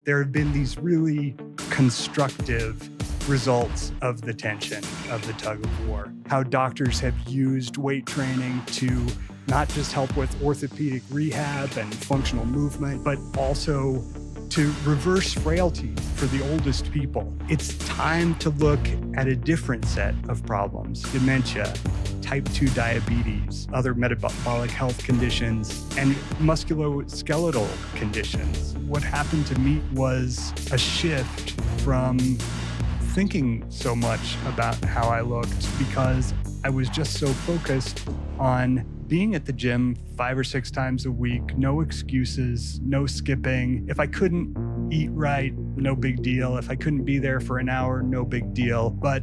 There have been these really constructive results of the tension, of the tug of war. How doctors have used weight training to not just help with orthopedic rehab and functional movement, but also to reverse frailty for the oldest people. It's time to look at a different set of problems: dementia, type 2 diabetes, other metabolic health conditions, and musculoskeletal conditions. What happened to me was a shift from thinking so much about how I looked because I was just so focused on being at the gym 5 or 6 times a week, no excuses, no skipping. If I couldn't eat right, no big deal. If I couldn't be there for an hour, no big deal. But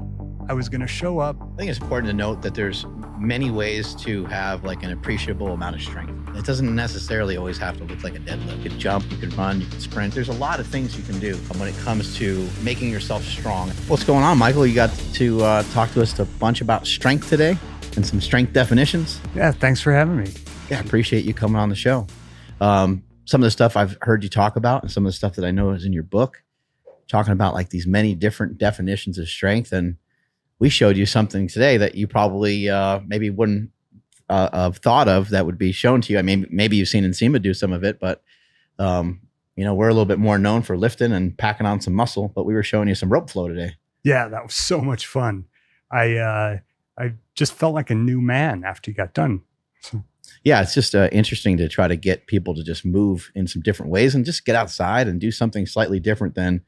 I was going to show up. I think it's important to note that there's many ways to have like an appreciable amount of strength. It doesn't necessarily always have to look like a deadlift. You can jump, you can run, you can sprint. There's a lot of things you can do when it comes to making yourself strong. What's going on, Michael? You got to talk to us a bunch about strength today and some strength definitions. Yeah, thanks for having me. Yeah, I appreciate you coming on the show. Some of the stuff I've heard you talk about and some of the stuff that I know is in your book, talking about like these many different definitions of strength. And we showed you something today that you probably maybe wouldn't have thought of that would be shown to you. I mean, maybe you've seen Nsima do some of it, but we're a little bit more known for lifting and packing on some muscle, but we were showing you some rope flow today. Yeah, that was so much fun. I just felt like a new man after you got done. So. Yeah, it's just interesting to try to get people to just move in some different ways and just get outside and do something slightly different than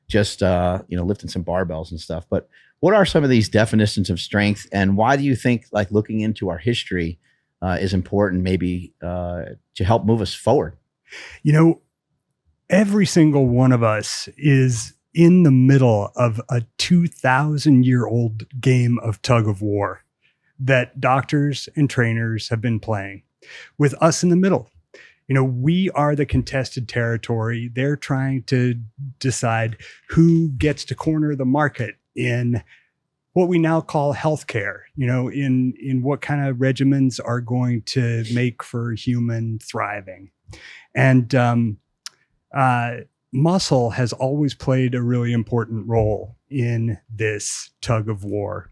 just lifting some barbells and stuff. But what are some of these definitions of strength, and why do you think like looking into our history is important maybe to help move us forward? Every single one of us is in the middle of a 2,000-year-old game of tug of war that doctors and trainers have been playing, with us in the middle. We are the contested territory. They're trying to decide who gets to corner the market in what we now call healthcare, in what kind of regimens are going to make for human thriving. And muscle has always played a really important role in this tug of war.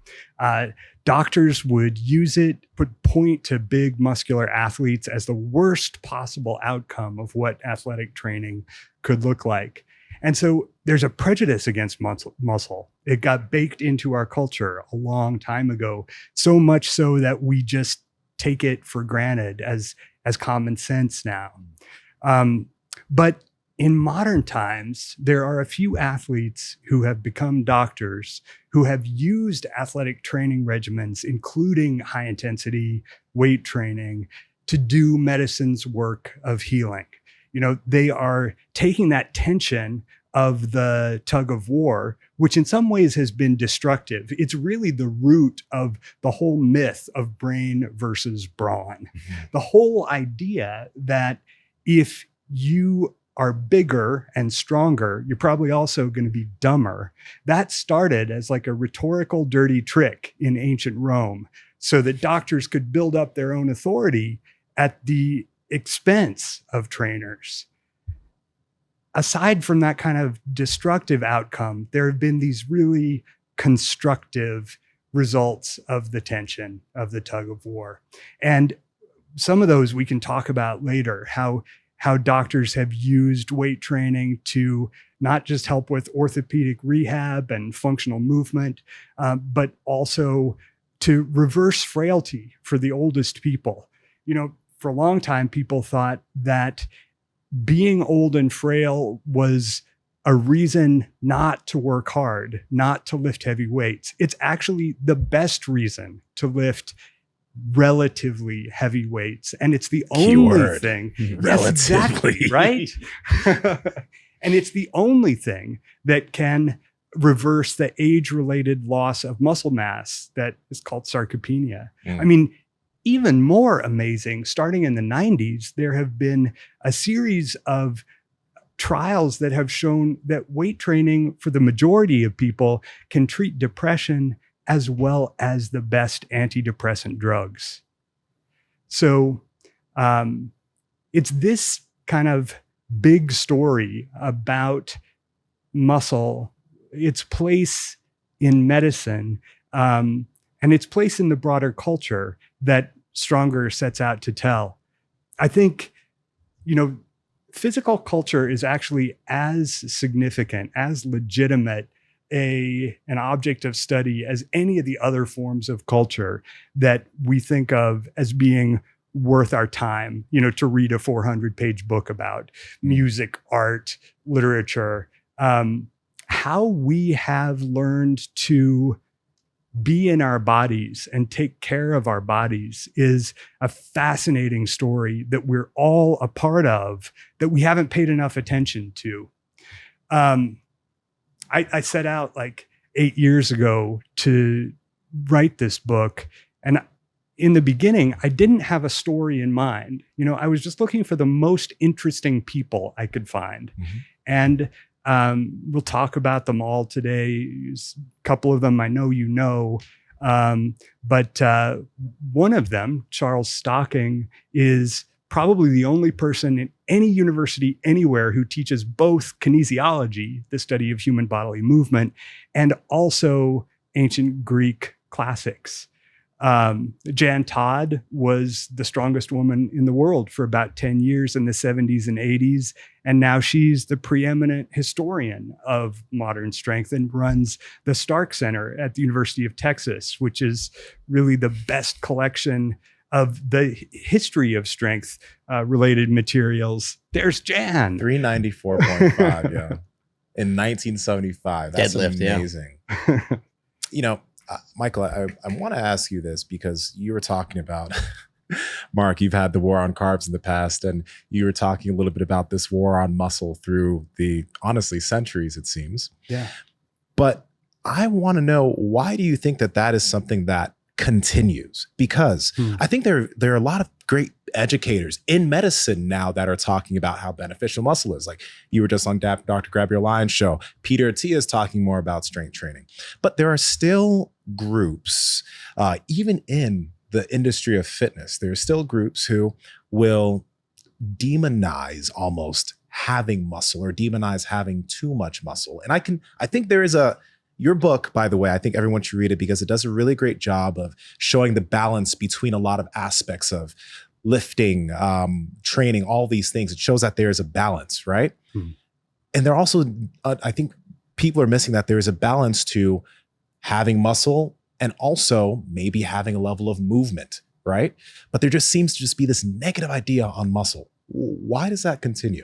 Doctors would use it, point to big muscular athletes as the worst possible outcome of what athletic training could look like. And so there's a prejudice against muscle. It got baked into our culture a long time ago, so much so that we just take it for granted as common sense now. But in modern times, there are a few athletes who have become doctors who have used athletic training regimens, including high intensity weight training, to do medicine's work of healing. They are taking that tension of the tug of war, which in some ways has been destructive. It's really the root of the whole myth of brain versus brawn. Mm-hmm. The whole idea that if you are bigger and stronger, you're probably also going to be dumber. That started as like a rhetorical dirty trick in ancient Rome so that doctors could build up their own authority at the expense of trainers. Aside from that kind of destructive outcome, there have been these really constructive results of the tension, of the tug of war. And some of those we can talk about later, how doctors have used weight training to not just help with orthopedic rehab and functional movement, but also to reverse frailty for the oldest people. For a long time, people thought that being old and frail was a reason not to work hard, not to lift heavy weights. It's actually the best reason to lift relatively heavy weights. And it's the only thing. Relatively. Yes, exactly, right? And it's the only thing that can reverse the age-related loss of muscle mass that is called sarcopenia. I mean, even more amazing, starting in the 90s, there have been a series of trials that have shown that weight training for the majority of people can treat depression as well as the best antidepressant drugs. So it's this kind of big story about muscle, its place in medicine, and its place in the broader culture that Stronger sets out to tell. I think, physical culture is actually as significant, as legitimate an object of study as any of the other forms of culture that we think of as being worth our time, to read a 400-page book about music, art, literature. How we have learned to be in our bodies and take care of our bodies is a fascinating story that we're all a part of that we haven't paid enough attention to. I set out like 8 years ago to write this book. And in the beginning, I didn't have a story in mind. I was just looking for the most interesting people I could find. And we'll talk about them all today. A couple of them I know, but one of them, Charles Stocking, is probably the only person in any university anywhere who teaches both kinesiology, the study of human bodily movement, and also ancient Greek classics. Jan Todd was the strongest woman in the world for about 10 years in the 70s and 80s. And now she's the preeminent historian of modern strength and runs the Stark Center at the University of Texas, which is really the best collection of the history of strength related materials. There's Jan. 394.5, yeah. In 1975. That's Deadlift, amazing. Michael, I want to ask you this because you were talking about, Mark, you've had the war on carbs in the past, and you were talking a little bit about this war on muscle through the, honestly, centuries, it seems. Yeah. But I want to know, why do you think that is something that continues? Because I think there are a lot of great educators in medicine now that are talking about how beneficial muscle is. Like you were just on Dr. Grab Your Lion's show. Peter Attia is talking more about strength training. But there are still groups, even in the industry of fitness, there are still groups who will demonize almost having muscle or demonize having too much muscle. And I think there is your book, by the way, I think everyone should read it because it does a really great job of showing the balance between a lot of aspects of lifting, training, all these things. It shows that there is a balance, right? And there also, I think people are missing that there is a balance to having muscle and also maybe having a level of movement, right? But there just seems to just be this negative idea on muscle. Why does that continue?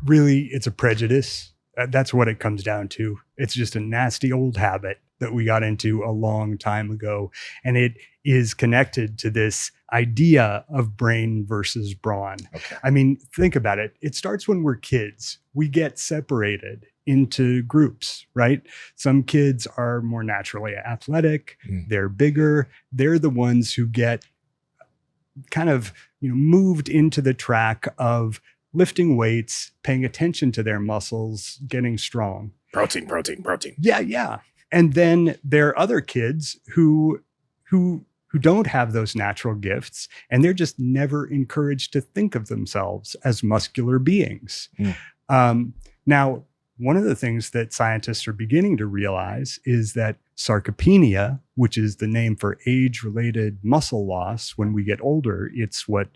Really, it's a prejudice. That's what it comes down to. It's just a nasty old habit that we got into a long time ago. And it is connected to this idea of brain versus brawn. Okay. I mean, think about it. It starts when we're kids. We get separated into groups, right? Some kids are more naturally athletic. They're bigger. They're the ones who get kind of, moved into the track of lifting weights, paying attention to their muscles, getting strong. Protein. Yeah. And then there are other kids who don't have those natural gifts, and they're just never encouraged to think of themselves as muscular beings. Now, one of the things that scientists are beginning to realize is that sarcopenia, which is the name for age-related muscle loss when we get older, it's what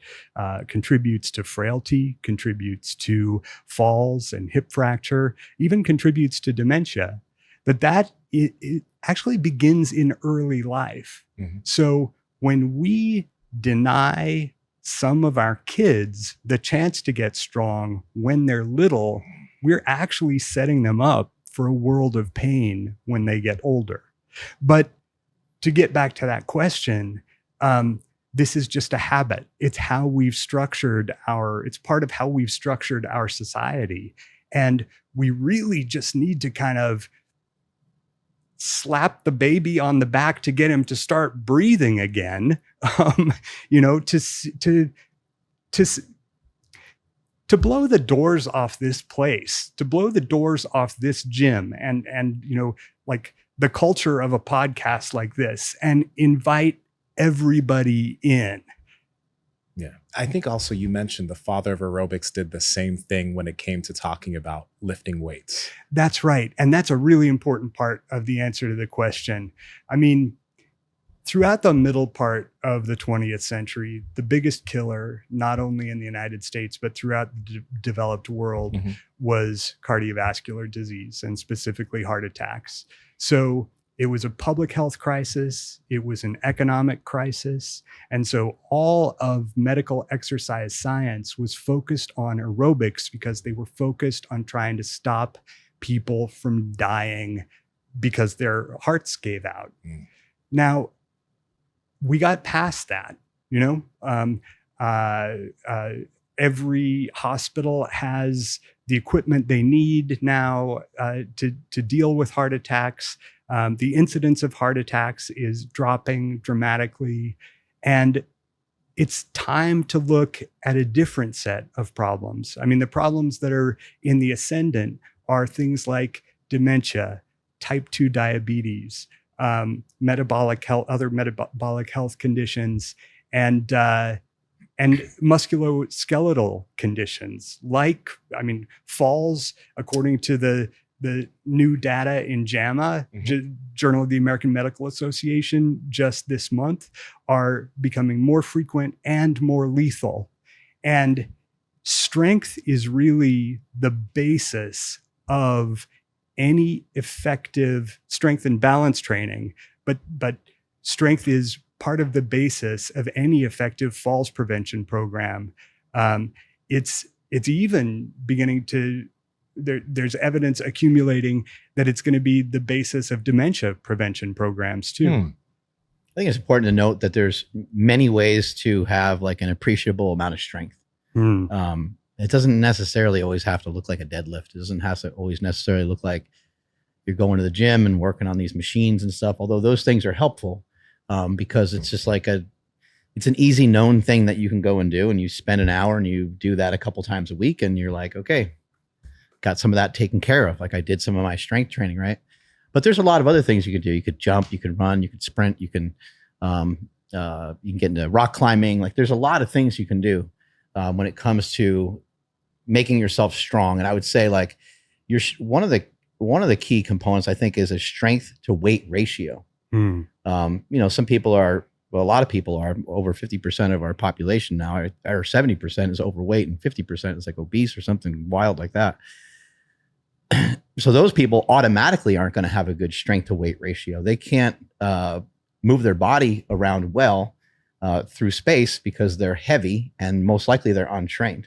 contributes to frailty, contributes to falls and hip fracture, even contributes to dementia, that it actually begins in early life. So when we deny some of our kids the chance to get strong when they're little, we're actually setting them up for a world of pain when they get older. But to get back to that question, this is just a habit. It's how we've structured it's part of how we've structured our society. And we really just need to kind of slap the baby on the back to get him to start breathing again, to blow the doors off this place, to blow the doors off this gym and like the culture of a podcast like this, and invite everybody in. Yeah. I think also you mentioned the father of aerobics did the same thing when it came to talking about lifting weights. That's right. And that's a really important part of the answer to the question. I mean, throughout the middle part of the 20th century, the biggest killer, not only in the United States, but throughout the developed world, was cardiovascular disease, and specifically heart attacks. So it was a public health crisis. It was an economic crisis. And so all of medical exercise science was focused on aerobics because they were focused on trying to stop people from dying because their hearts gave out. Now, we got past that, every hospital has the equipment they need now to deal with heart attacks. The incidence of heart attacks is dropping dramatically. And it's time to look at a different set of problems. I mean, the problems that are in the ascendant are things like dementia, type 2 diabetes, metabolic health, other metabolic health conditions, and musculoskeletal conditions falls, according to the new data in JAMA, Journal of the American Medical Association, just this month, are becoming more frequent and more lethal. And strength is really the basis of any effective strength and balance training, but strength is part of the basis of any effective falls prevention program. It's even beginning to, there's evidence accumulating that it's going to be the basis of dementia prevention programs too. I think it's important to note that there's many ways to have like an appreciable amount of strength. It doesn't necessarily always have to look like a deadlift. It doesn't have to always necessarily look like you're going to the gym and working on these machines and stuff, although those things are helpful because it's just like it's an easy known thing that you can go and do, and you spend an hour and you do that a couple times a week and you're like, okay, got some of that taken care of. Like I did some of my strength training, right? But there's a lot of other things you could do. You could jump, you could run, you could sprint, you can get into rock climbing. Like there's a lot of things you can do when it comes to making yourself strong. And I would say like one of the key components I think is a strength to weight ratio. Some people are, well, a lot of people are, over 50% of our population now, or 70% is overweight and 50% is like obese or something wild like that. So those people automatically aren't going to have a good strength to weight ratio. They can't move their body around well through space because they're heavy and most likely they're untrained.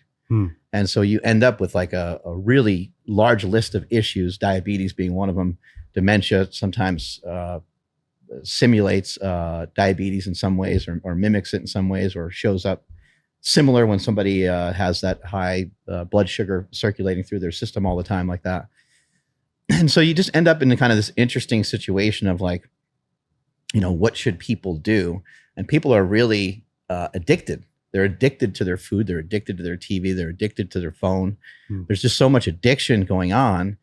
And so you end up with like a really large list of issues, diabetes being one of them. Dementia sometimes simulates diabetes in some ways or mimics it in some ways, or shows up similar when somebody has that high blood sugar circulating through their system all the time like that. And so you just end up in kind of this interesting situation of like, what should people do? And people are really addicted. They're addicted to their food. They're addicted to their TV. They're addicted to their phone. There's just so much addiction going on.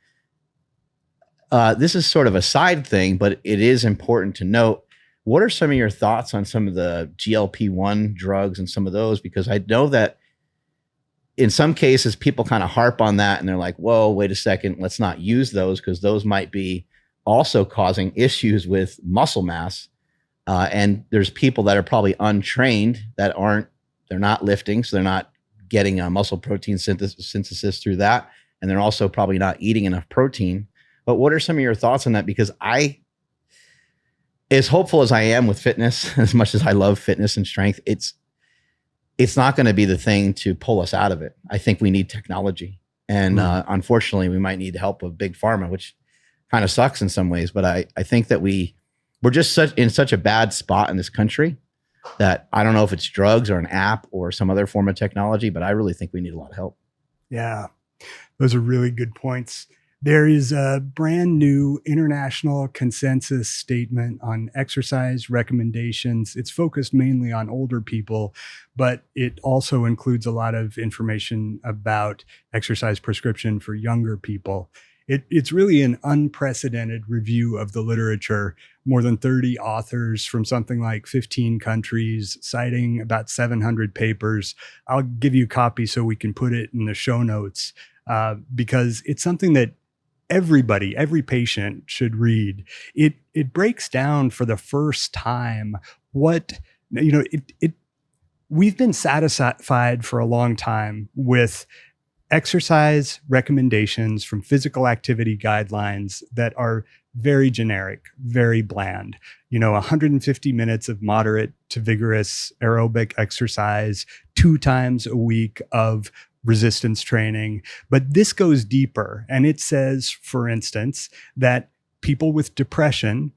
This is sort of a side thing, but it is important to note. What are some of your thoughts on some of the GLP-1 drugs and some of those? Because I know that in some cases, people kind of harp on that and they're like, whoa, wait a second, let's not use those because those might be also causing issues with muscle mass. And there's people that are probably untrained that they're not lifting, so they're not getting a muscle protein synthesis through that. And they're also probably not eating enough protein. But what are some of your thoughts on that? Because as hopeful as I am with fitness, as much as I love fitness and strength, it's not going to be the thing to pull us out of it. I think we need technology. And unfortunately, we might need the help of big pharma, which kind of sucks in some ways. But I think that we're just in such a bad spot in this country that I don't know if it's drugs or an app or some other form of technology, but I really think we need a lot of help. Yeah, those are really good points. There is a brand new international consensus statement on exercise recommendations. It's focused mainly on older people, but it also includes a lot of information about exercise prescription for younger people. It's really an unprecedented review of the literature. More than 30 authors from something like 15 countries, citing about 700 papers. I'll give you a copy so we can put it in the show notes, because it's something that everybody, every patient should read. It breaks down for the first time what, we've been satisfied for a long time with exercise recommendations from physical activity guidelines that are very generic, very bland. 150 minutes of moderate to vigorous aerobic exercise, 2 times a week of resistance training. But this goes deeper, and it says, for instance, that people with depression,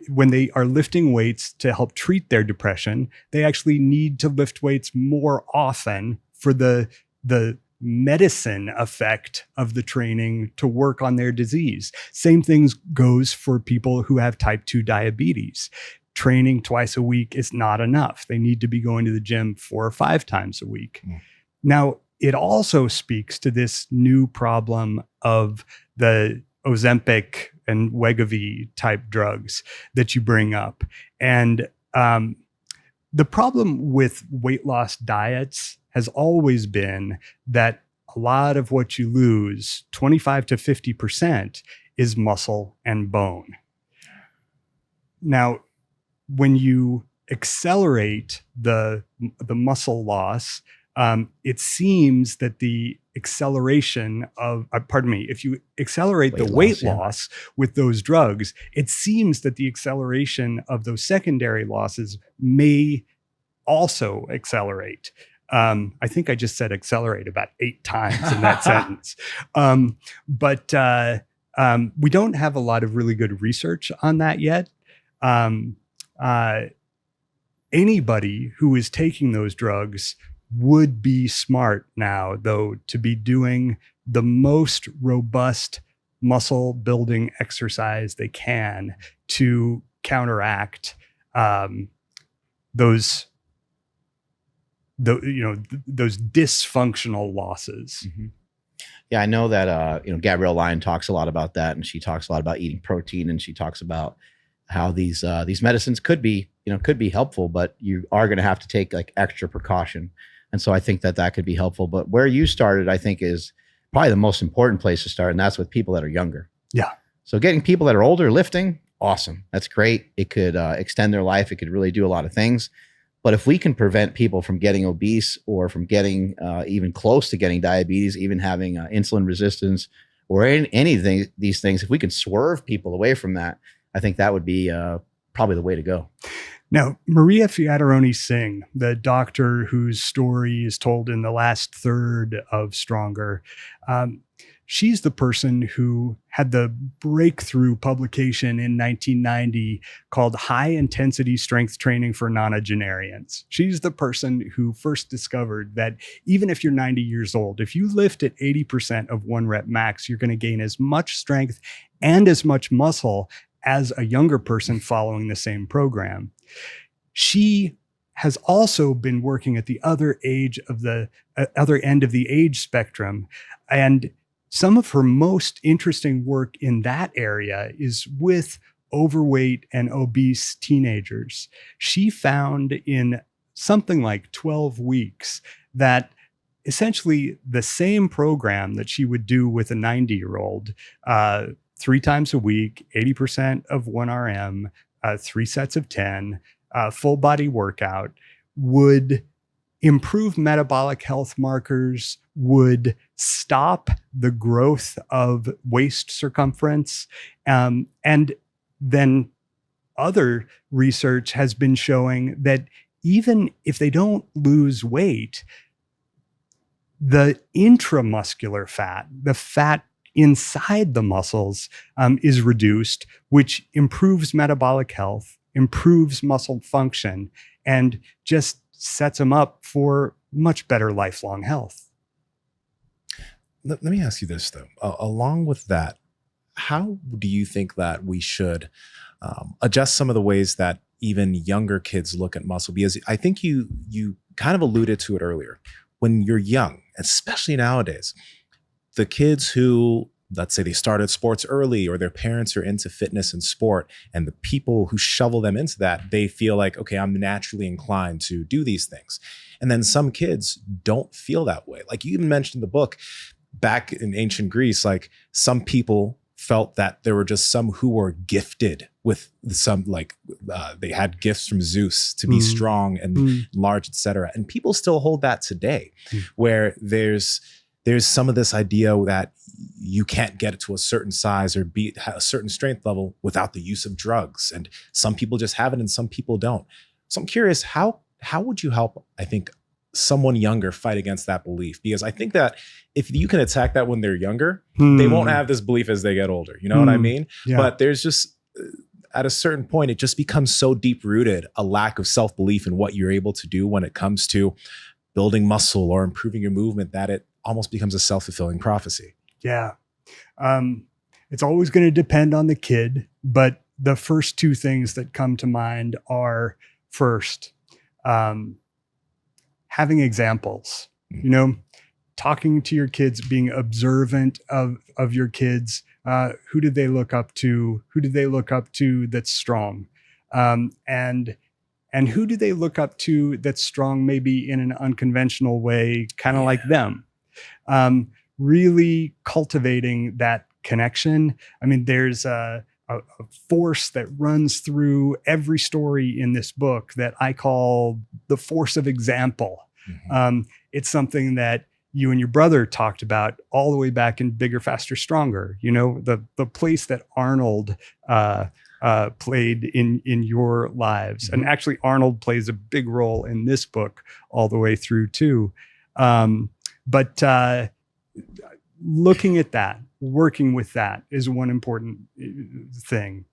when they are lifting weights to help treat their depression, they actually need to lift weights more often for the medicine effect of the training to work on their disease. Same things goes for people who have type 2 diabetes. Training twice a week is not enough. They need to be going to the gym 4 or 5 times a week. Now, it also speaks to this new problem of the Ozempic and Wegovy type drugs that you bring up. And the problem with weight loss diets has always been that a lot of what you lose, 25 to 50%, is muscle and bone. Now, when you accelerate the muscle loss, it seems that the acceleration of, if you accelerate the weight loss with those drugs, it seems that the acceleration of those secondary losses may also accelerate. I think I just said accelerate about 8 times in that sentence. But we don't have a lot of really good research on that yet. Anybody who is taking those drugs would be smart now, though, to be doing the most robust muscle building exercise they can to counteract those dysfunctional losses. Mm-hmm. Yeah, I know that Gabrielle Lyon talks a lot about that, and she talks a lot about eating protein, and she talks about how these medicines could be helpful, but you are going to have to take like extra precaution. And so I think that could be helpful. But where you started, I think, is probably the most important place to start, and that's with people that are younger. Yeah. So getting people that are older lifting, awesome. That's great. It could extend their life. It could really do a lot of things. But if we can prevent people from getting obese or from getting even close to getting diabetes, even having insulin resistance or anything, these things, if we can swerve people away from that, I think that would be probably the way to go. Now, Maria Fiataroni Singh, the doctor whose story is told in the last third of Stronger, she's the person who had the breakthrough publication in 1990 called High Intensity Strength Training for Nonagenarians. She's the person who first discovered that even if you're 90 years old, if you lift at 80% of 1 rep max, you're going to gain as much strength and as much muscle as a younger person following the same program. She has also been working at the other end of the age spectrum. And some of her most interesting work in that area is with overweight and obese teenagers. She found in something like 12 weeks that essentially the same program that she would do with a 90-year-old, 3 times a week, 80% of 1 RM, 3 sets of 10, full body workout, would improve metabolic health markers, would stop the growth of waist circumference. And then other research has been showing that even if they don't lose weight, the intramuscular fat, the fat inside the muscles, is reduced, which improves metabolic health, improves muscle function, and just sets them up for much better lifelong health. Let me ask you this, though. Along with that, how do you think that we should adjust some of the ways that even younger kids look at muscle? Because I think you kind of alluded to it earlier. When you're young, especially nowadays, the kids who, let's say they started sports early, or their parents are into fitness and sport, and the people who shovel them into that, they feel like, okay, I'm naturally inclined to do these things. And then some kids don't feel that way. Like you even mentioned in the book, back in ancient Greece, like some people felt that there were just some who were gifted with some, like they had gifts from Zeus to be strong and large, etc. And people still hold that today, where there's some of this idea that you can't get it to a certain size or be a certain strength level without the use of drugs. And some people just have it and some people don't. So I'm curious, how would you help, I think, someone younger fight against that belief? Because I think that if you can attack that when they're younger, they won't have this belief as they get older. You know what I mean? Yeah. But there's just, at a certain point, it just becomes so deep rooted, a lack of self-belief in what you're able to do when it comes to building muscle or improving your movement, that it almost becomes a self-fulfilling prophecy. Yeah. It's always going to depend on the kid, but the first two things that come to mind are, first, having examples, talking to your kids, being observant of your kids. Who did they look up to? Who did they look up to that's strong? And who do they look up to that's strong, maybe in an unconventional way, kind of like them? Really cultivating that connection. I mean, there's a force that runs through every story in this book that I call the force of example. It's something that you and your brother talked about all the way back in Bigger, Faster, Stronger. The place that Arnold played in your lives. And actually Arnold plays a big role in this book all the way through too. But looking at that, working with that is one important thing.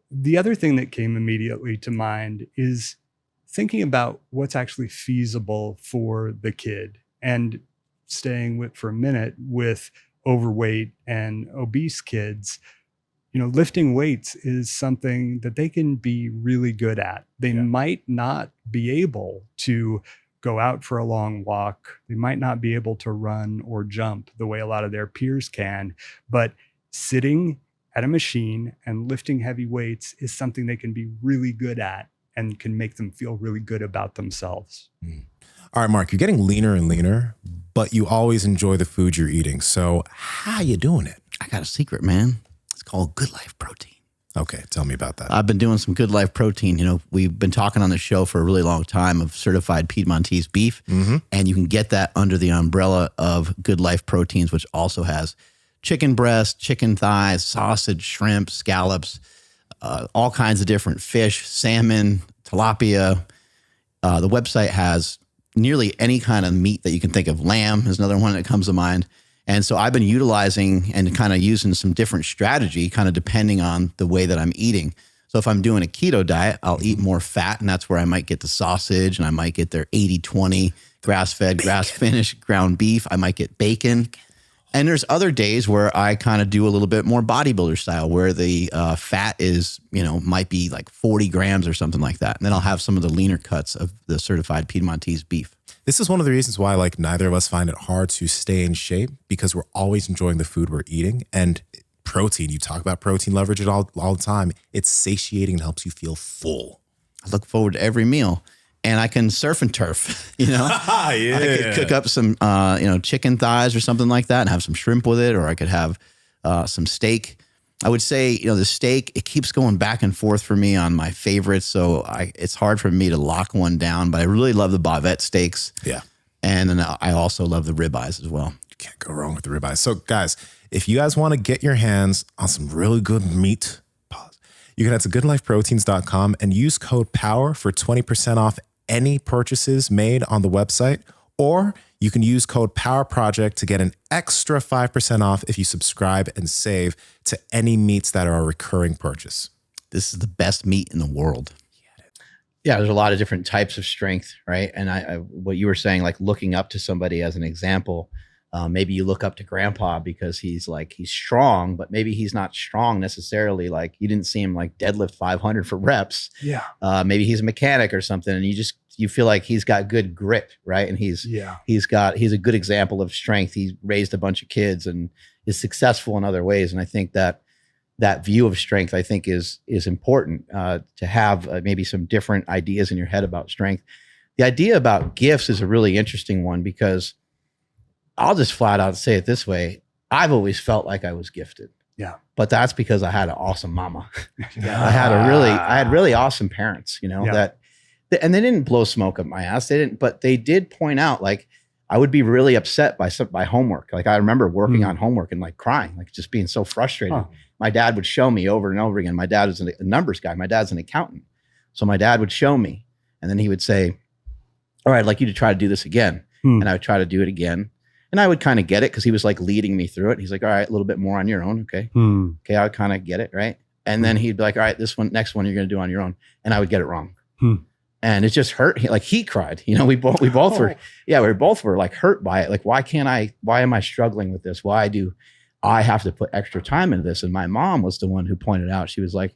The other thing that came immediately to mind is thinking about what's actually feasible for the kid, and staying with for a minute with overweight and obese kids. Lifting weights is something that they can be really good at. They might not be able to go out for a long walk. They might not be able to run or jump the way a lot of their peers can, but sitting at a machine and lifting heavy weights is something they can be really good at and can make them feel really good about themselves. All right, Mark, you're getting leaner and leaner, but you always enjoy the food you're eating. So how you doing it? I got a secret, man. It's called Good Life Protein. Okay, tell me about that. I've been doing some Good Life Protein. We've been talking on the show for a really long time of certified Piedmontese beef, and you can get that under the umbrella of Good Life Proteins, which also has chicken breast, chicken thighs, sausage, shrimp, scallops, all kinds of different fish, salmon, tilapia. The website has nearly any kind of meat that you can think of. Lamb is another one that comes to mind. And so I've been utilizing and kind of using some different strategy, kind of depending on the way that I'm eating. So if I'm doing a keto diet, I'll eat more fat, and that's where I might get the sausage, and I might get their 80-20 grass-fed, grass-finished ground beef. I might get bacon. And there's other days where I kind of do a little bit more bodybuilder style, where the fat is, might be like 40 grams or something like that. And then I'll have some of the leaner cuts of the certified Piedmontese beef. This is one of the reasons why neither of us find it hard to stay in shape, because we're always enjoying the food we're eating. And protein, you talk about protein, leverage it all the time. It's satiating and helps you feel full. I look forward to every meal. And I can surf and turf, I could cook up some, chicken thighs or something like that and have some shrimp with it, or I could have some steak. I would say, the steak, it keeps going back and forth for me on my favorites. So it's hard for me to lock one down, but I really love the bavette steaks. Yeah. And then I also love the ribeyes as well. You can't go wrong with the ribeyes. So guys, if you guys want to get your hands on some really good meat, you can head to goodlifeproteins.com and use code POWER for 20% off any purchases made on the website, or you can use code POWERPROJECT to get an extra 5% off if you subscribe and save to any meats that are a recurring purchase. This is the best meat in the world. Yeah, there's a lot of different types of strength, right? And what you were saying, like looking up to somebody as an example, Maybe you look up to grandpa because he's strong, but maybe he's not strong necessarily. Like you didn't see him like deadlift 500 for reps. Yeah. Maybe he's a mechanic or something. And you feel like he's got good grit, right? And he's a good example of strength. He's raised a bunch of kids and is successful in other ways. And I think that view of strength, I think is important to have maybe some different ideas in your head about strength. The idea about gifts is a really interesting one because I'll just flat out say it this way. I've always felt like I was gifted. Yeah. But that's because I had an awesome mama. I had really awesome parents, and they didn't blow smoke up my ass. But they did point out, like, I would be really upset by homework. Like I remember working on homework and like crying, like just being so frustrated. My dad would show me over and over again. My dad was a numbers guy. My dad's an accountant. So my dad would show me and then he would say, all right, I'd like you to try to do this again. And I would try to do it again. And I would kind of get it because he was like leading me through it. He's like, all right, a little bit more on your own. Okay. Okay. I would kind of get it. Right. And then he'd be like, all right, next one you're going to do on your own. And I would get it wrong. And it just hurt. He cried, we both were like hurt by it. Like, why am I struggling with this? Why do I have to put extra time into this? And my mom was the one who pointed out, she was like,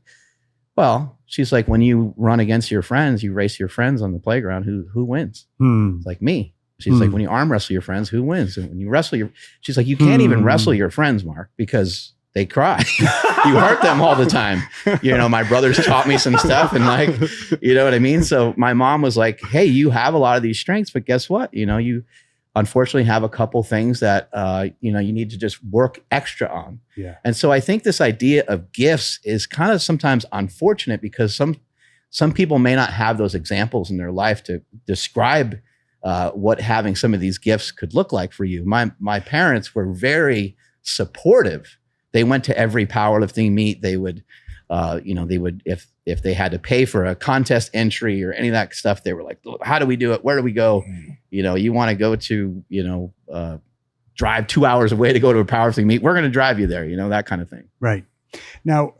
well, she's like, when you run against your friends, you race your friends on the playground, who wins? It's like me. She's like, when you arm wrestle your friends, who wins? And when you wrestle she's like, you can't even wrestle your friends, Mark, because they cry. You hurt them all the time. My brothers taught me some stuff and like, you know what I mean? So my mom was like, hey, you have a lot of these strengths, but guess what? You unfortunately have a couple things that, you need to just work extra on. Yeah. And so I think this idea of gifts is kind of sometimes unfortunate because some people may not have those examples in their life to describe what having some of these gifts could look like for you. My parents were very supportive. They went to every powerlifting meet. They would, if they had to pay for a contest entry or any of that stuff, they were like, how do we do it? Where do we go? You want to go to, drive 2 hours away to go to a powerlifting meet. We're going to drive you there, that kind of thing. Right. Now,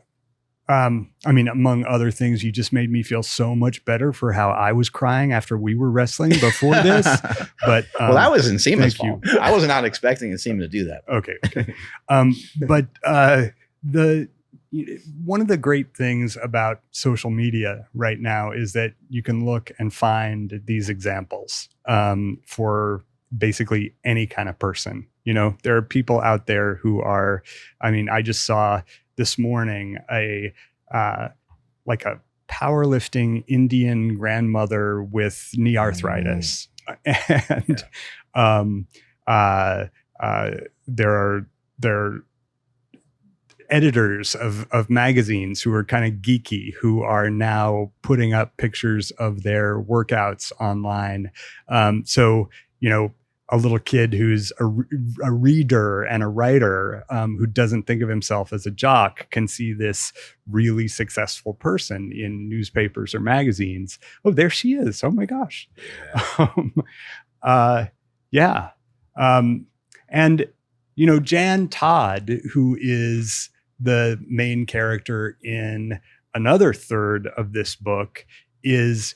among other things, you just made me feel so much better for how I was crying after we were wrestling before this. But well, that was Nsima's fault. I was not expecting Nsima to do that. Okay. But one of the great things about social media right now is that you can look and find these examples for basically any kind of person. There are people out there who are. I just saw this morning a powerlifting Indian grandmother with knee arthritis. And there are editors of magazines who are kind of geeky, who are now putting up pictures of their workouts online. So a little kid who's a reader and a writer who doesn't think of himself as a jock can see this really successful person in newspapers or magazines. Oh, there she is. Oh my gosh. Yeah. And, Jan Todd, who is the main character in another third of this book, is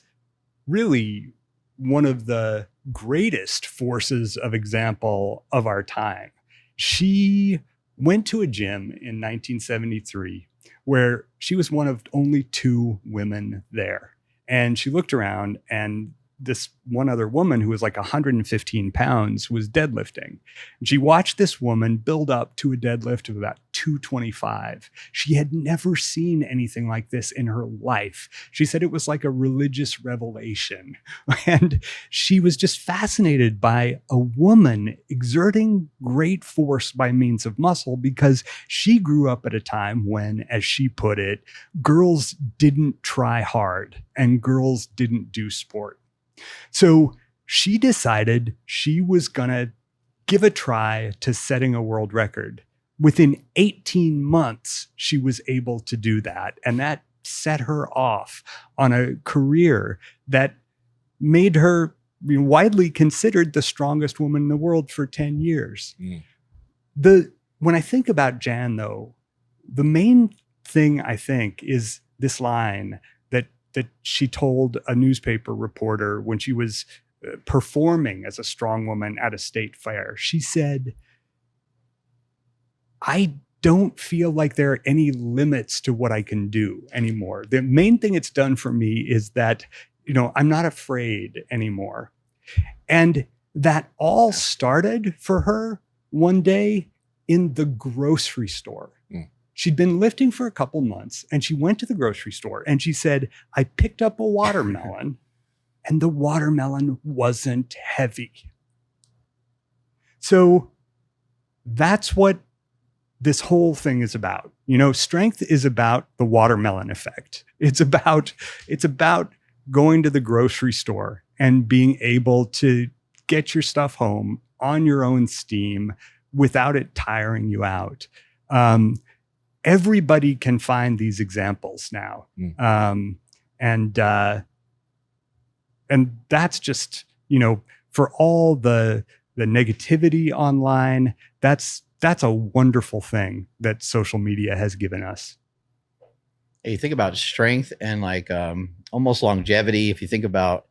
really one of the greatest forces of example of our time. She went to a gym in 1973 where she was one of only 2 women there. And she looked around and this one other woman who was like 115 pounds was deadlifting. And she watched this woman build up to a deadlift of about 225. She had never seen anything like this in her life. She said it was like a religious revelation. And she was just fascinated by a woman exerting great force by means of muscle because she grew up at a time when, as she put it, girls didn't try hard and girls didn't do sport. So she decided she was going to give a try to setting a world record. Within 18 months, she was able to do that. And that set her off on a career that made her widely considered the strongest woman in the world for 10 years. When I think about Jan, though, the main thing I think is this line that she told a newspaper reporter when she was performing as a strong woman at a state fair. She said, I don't feel like there are any limits to what I can do anymore. The main thing it's done for me is that, I'm not afraid anymore. And that all started for her one day in the grocery store. She'd been lifting for a couple months, and she went to the grocery store and she said, I picked up a watermelon and the watermelon wasn't heavy. So that's what this whole thing is about. Strength is about the watermelon effect. It's about going to the grocery store and being able to get your stuff home on your own steam without it tiring you out. Everybody can find these examples now. And that's just, for all the negativity online, that's a wonderful thing that social media has given us. You think about strength and like almost longevity. If you think about,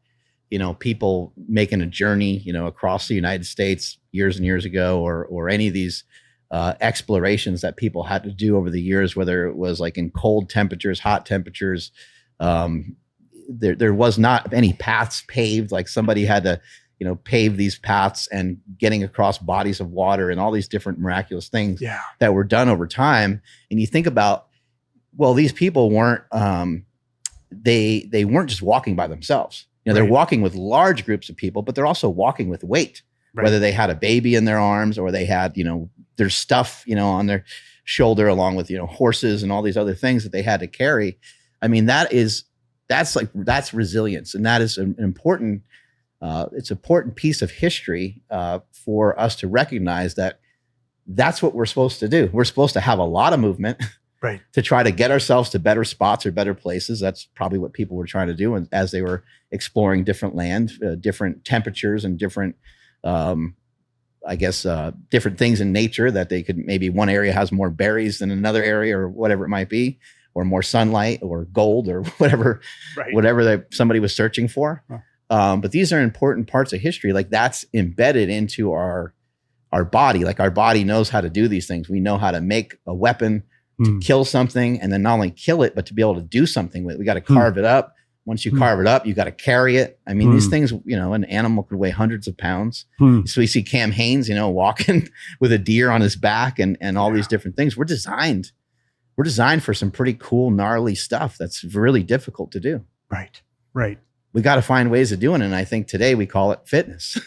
people making a journey, across the United States years and years ago, or any of these explorations that people had to do over the years, whether it was like in cold temperatures, hot temperatures, there was not any paths paved. Like somebody had to, pave these paths and getting across bodies of water and all these different miraculous things that were done over time. And you think about, well, these people weren't, they weren't just walking by themselves. They're walking with large groups of people, but they're also walking with weight, whether they had a baby in their arms or they had, their stuff, on their shoulder, along with, horses and all these other things that they had to carry. I mean, that's resilience. And that is an important, it's an important piece of history for us to recognize that that's what we're supposed to do. We're supposed to have a lot of movement to try to get ourselves to better spots or better places. That's probably what people were trying to do as they were exploring different land, different temperatures and different, different things in nature that they could, maybe one area has more berries than another area or whatever it might be, or more sunlight or gold or whatever, somebody was searching for. But these are important parts of history. Like that's embedded into our body. Like our body knows how to do these things. We know how to make a weapon to kill something, and then not only kill it, but to be able to do something with it. We got to carve it up. Once you carve it up, you got to carry it. I mean, these things, an animal could weigh hundreds of pounds. So we see Cam Haines, walking with a deer on his back and all these different things. We're designed for some pretty cool, gnarly stuff that's really difficult to do. Right. We got to find ways of doing it. And I think today we call it fitness.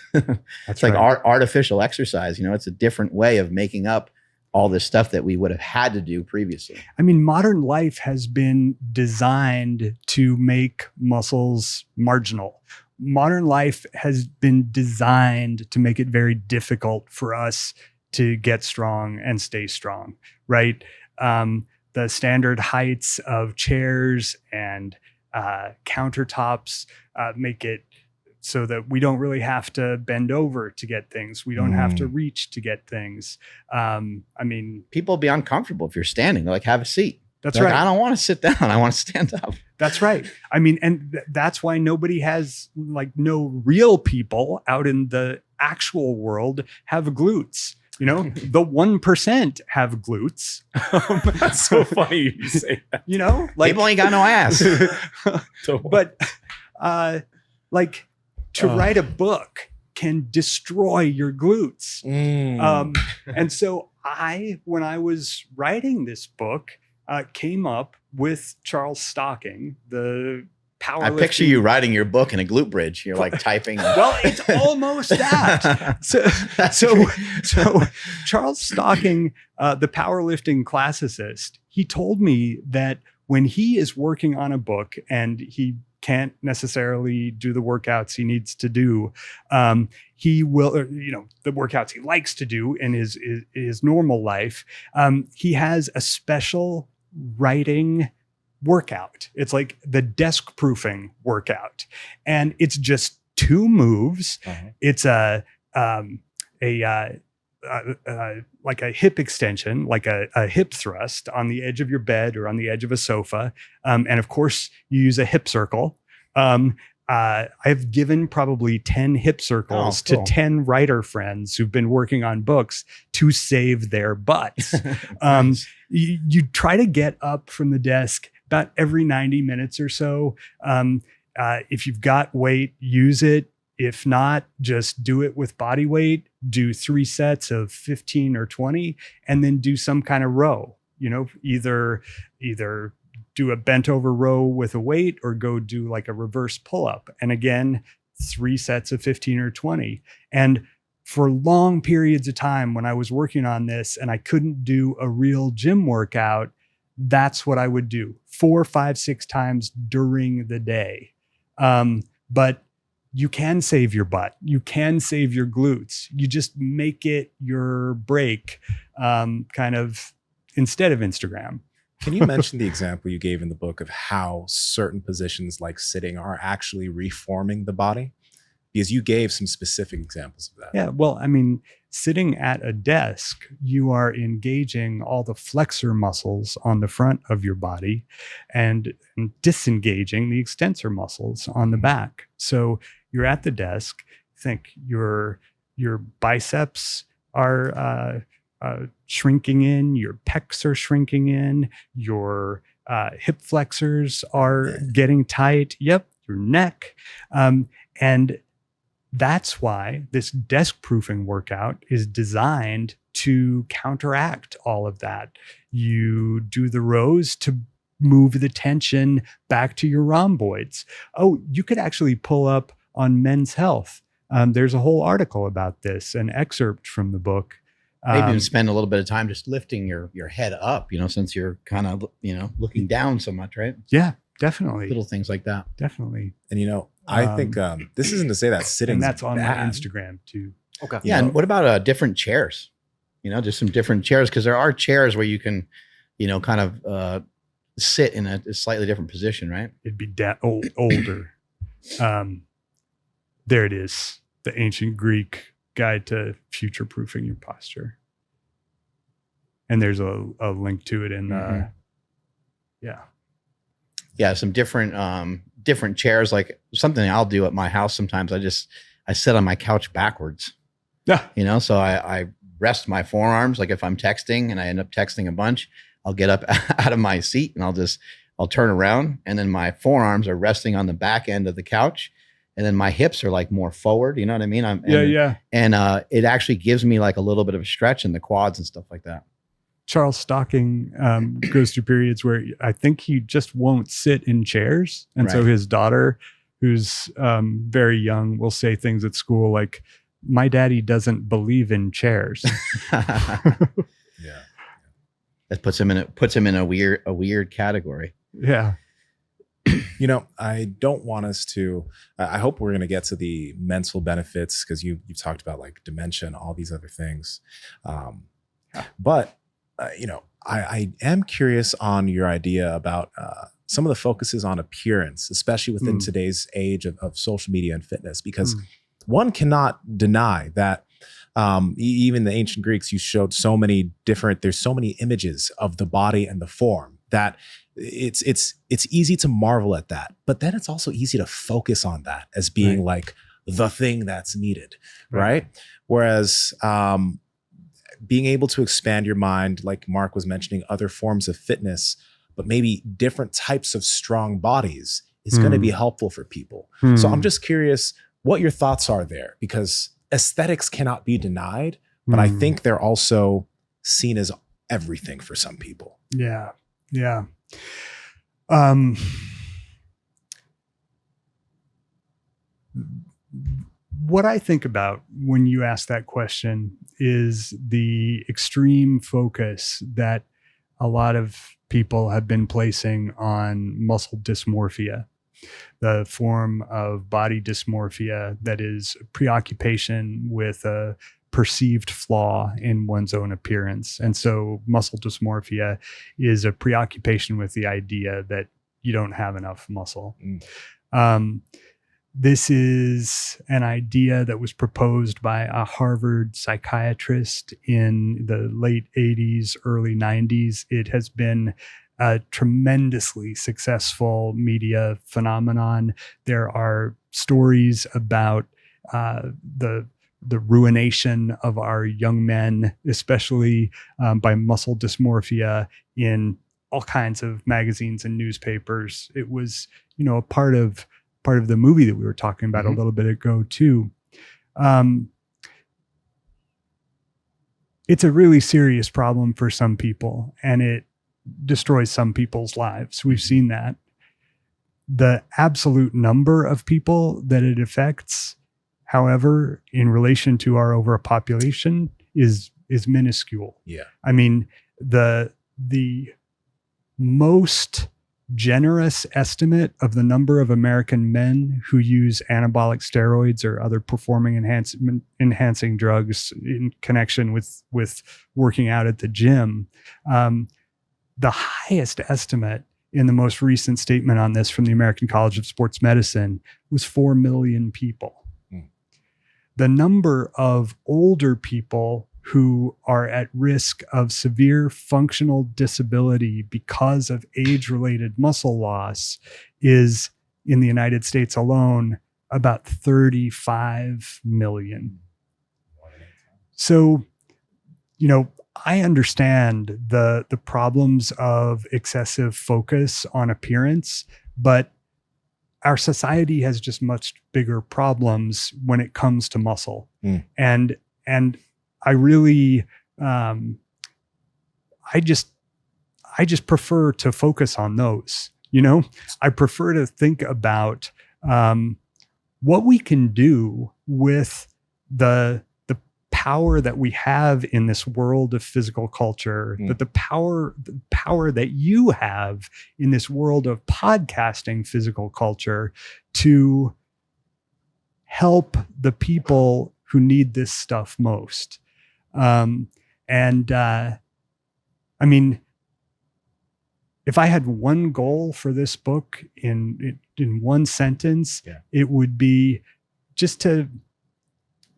It's like artificial exercise. It's a different way of making up all this stuff that we would have had to do previously. I mean, modern life has been designed to make muscles marginal. Modern life has been designed to make it very difficult for us to get strong and stay strong, right? The standard heights of chairs and countertops make it so that we don't really have to bend over to get things. We don't have to reach to get things. I mean, people be uncomfortable if you're standing. They're like, have a seat. That's right. I don't want to sit down. I want to stand up. That's right. I mean, and that's why nobody has, like, no real people out in the actual world have glutes. The 1% have glutes. That's so funny you say that. Like, people ain't got no ass. But to write a book can destroy your glutes. And so when I was writing this book, came up with Charles Stocking, the powerlifting. I picture you writing your book in a glute bridge. You're like typing. Well, it's almost that. So Charles Stocking, the powerlifting classicist, he told me that when he is working on a book and he can't necessarily do the workouts he needs to do, he will, the workouts he likes to do in his normal life, he has a special writing workout. It's like the desk proofing workout, and it's just 2 moves. It's like a hip extension, like a hip thrust on the edge of your bed or on the edge of a sofa. And of course you use a hip circle. I've given probably 10 hip circles cool. to 10 writer friends who've been working on books to save their butts. Nice. You try to get up from the desk about every 90 minutes or so. If you've got weight, use it. If not, just do it with body weight. Do 3 sets of 15 or 20, and then do some kind of row. Either do a bent over row with a weight, or go do like a reverse pull-up. And again, 3 sets of 15 or 20. And for long periods of time when I was working on this and I couldn't do a real gym workout, that's what I would do 4, 5, 6 times during the day. But you can save your butt. You can save your glutes. You just make it your break, kind of instead of Instagram. Can you mention the example you gave in the book of how certain positions like sitting are actually reforming the body? Because you gave some specific examples of that. Yeah, well, I mean, sitting at a desk, you are engaging all the flexor muscles on the front of your body and disengaging the extensor muscles on the back. So you're at the desk, think your biceps are shrinking in, your pecs are shrinking in, your hip flexors are getting tight. Yep, your neck. And that's why this desk proofing workout is designed to counteract all of that. You do the rows to move the tension back to your rhomboids. Oh, you could actually pull up on Men's Health. There's a whole article about this, an excerpt from the book. Maybe even spend a little bit of time just lifting your head up, since you're kind of, looking down so much, right? Yeah, definitely. Little things like that. Definitely. And, I think this isn't to say that sitting, and that's on my Instagram too. Okay. Yeah. And what about different chairs? Just some different chairs, because there are chairs where you can, kind of sit in a slightly different position, right? It'd be older. There it is. The ancient Greek guide to future proofing your posture. And there's a link to it in Yeah, some different chairs, like something I'll do at my house sometimes. I sit on my couch backwards. Yeah. So I rest my forearms. Like if I'm texting and I end up texting a bunch, I'll get up out of my seat and I'll turn around, and then my forearms are resting on the back end of the couch. And then my hips are like more forward. You know what I mean? And it actually gives me like a little bit of a stretch in the quads and stuff like that. Charles Stocking goes through periods where I think he just won't sit in chairs. And so his daughter, who's very young, will say things at school like, "My daddy doesn't believe in chairs." Yeah. That puts him in a weird category. Yeah. I don't want us to, I hope we're going to get to the mental benefits, because you've talked about like dementia and all these other things. But I am curious on your idea about some of the focuses on appearance, especially within today's age of social media and fitness, because one cannot deny that even the ancient Greeks, you showed there's so many images of the body and the form that it's easy to marvel at that. But then it's also easy to focus on that as being like the thing that's needed, right? Whereas being able to expand your mind, like Mark was mentioning, other forms of fitness, but maybe different types of strong bodies is going to be helpful for people. So I'm just curious what your thoughts are there, because aesthetics cannot be denied, but I think they're also seen as everything for some people. Yeah. Yeah. What I think about when you ask that question is the extreme focus that a lot of people have been placing on muscle dysmorphia, the form of body dysmorphia that is preoccupation with a perceived flaw in one's own appearance. And so muscle dysmorphia is a preoccupation with the idea that you don't have enough muscle. This is an idea that was proposed by a Harvard psychiatrist in the late 80s, early 90s. It has been a tremendously successful media phenomenon. There are stories about the ruination of our young men, especially by muscle dysmorphia, in all kinds of magazines and newspapers. It was, a part of the movie that we were talking about a little bit ago too. It's a really serious problem for some people, and it destroys some people's lives. We've seen that. The absolute number of people that it affects, however, in relation to our overpopulation, is minuscule. Yeah. I mean, the most generous estimate of the number of American men who use anabolic steroids or other performing enhancing drugs in connection with working out at the gym, the highest estimate in the most recent statement on this from the American College of Sports Medicine was 4 million people. The number of older people who are at risk of severe functional disability because of age-related muscle loss is, in the United States alone, about 35 million. So, I understand the problems of excessive focus on appearance, but our society has just much bigger problems when it comes to muscle. And I really, I just prefer to focus on those. I prefer to think about what we can do with the power that we have in this world of physical culture, that the power that you have in this world of podcasting physical culture to help the people who need this stuff most. I mean, if I had one goal for this book in one sentence, it would be just to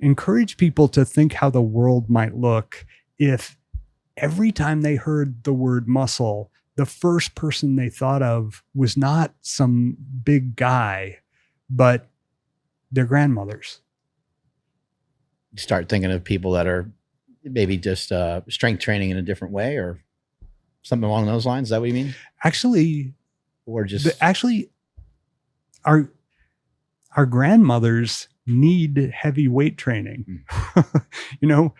encourage people to think how the world might look if every time they heard the word muscle, the first person they thought of was not some big guy, but their grandmothers. Start thinking of people that are maybe just strength training in a different way or something along those lines. Is that what you mean? Actually, or just our grandmothers need heavy weight training, and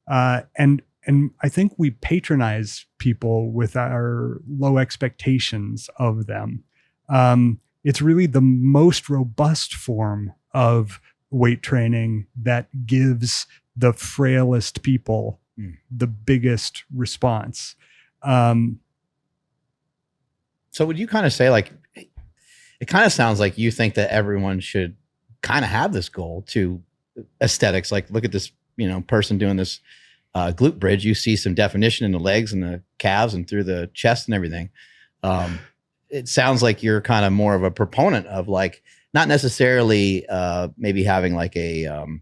I think we patronize people with our low expectations of them. It's really the most robust form of weight training that gives the frailest people the biggest response. So would you kind of say, like, it kind of sounds like you think that everyone should kind of have this goal to aesthetics. Like, look at this, person doing this glute bridge. You see some definition in the legs and the calves and through the chest and everything. It sounds like you're kind of more of a proponent of, like, not necessarily maybe having like a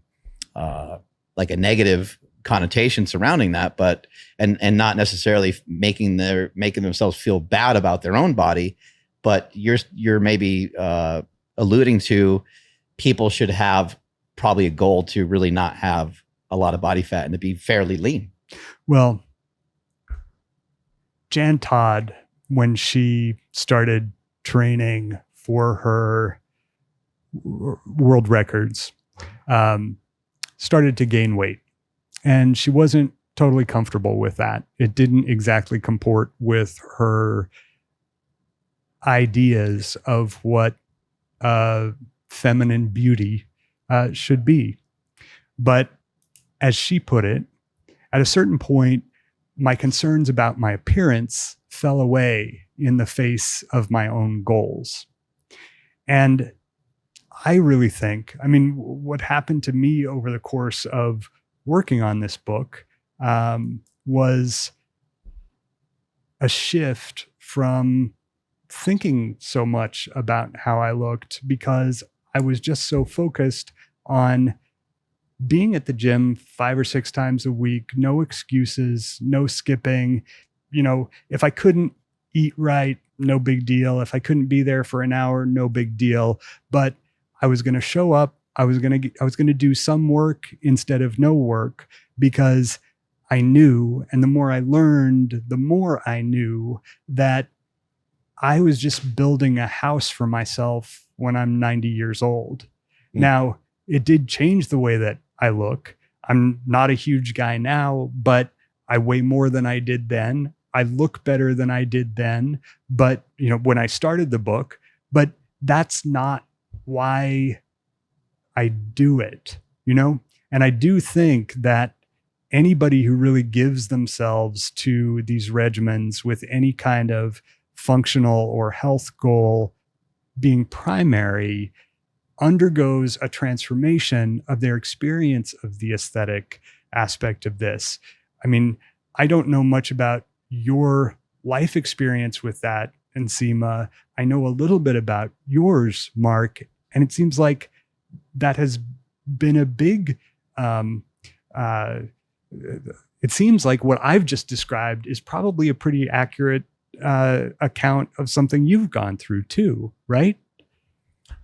negative connotation surrounding that, but and not necessarily making themselves feel bad about their own body, but you're maybe alluding to people should have probably a goal to really not have a lot of body fat and to be fairly lean. Well, Jan Todd, when she started training for her world records, started to gain weight, and she wasn't totally comfortable with that. It didn't exactly comport with her ideas of what feminine beauty should be. But as she put it, at a certain point, my concerns about my appearance fell away in the face of my own goals. And I really think, what happened to me over the course of working on this book was a shift from thinking so much about how I looked, because I was just so focused on being at the gym 5 or 6 times a week, no excuses, no skipping. If I couldn't eat right, no big deal. If I couldn't be there for an hour, no big deal. But I was going to show up. I was going to do some work instead of no work, because I knew, and the more I learned, the more I knew that I was just building a house for myself when I'm 90 years old. Now, it did change the way that I look. I'm not a huge guy now, but I weigh more than I did then. I look better than I did then. But, when I started the book, but that's not why I do it, And I do think that anybody who really gives themselves to these regimens with any kind of functional or health goal being primary undergoes a transformation of their experience of the aesthetic aspect of this. I mean, I don't know much about your life experience with that, Nsima. I know a little bit about yours, Mark, and it seems like that has been a big, it seems like what I've just described is probably a pretty accurate account of something you've gone through too, right?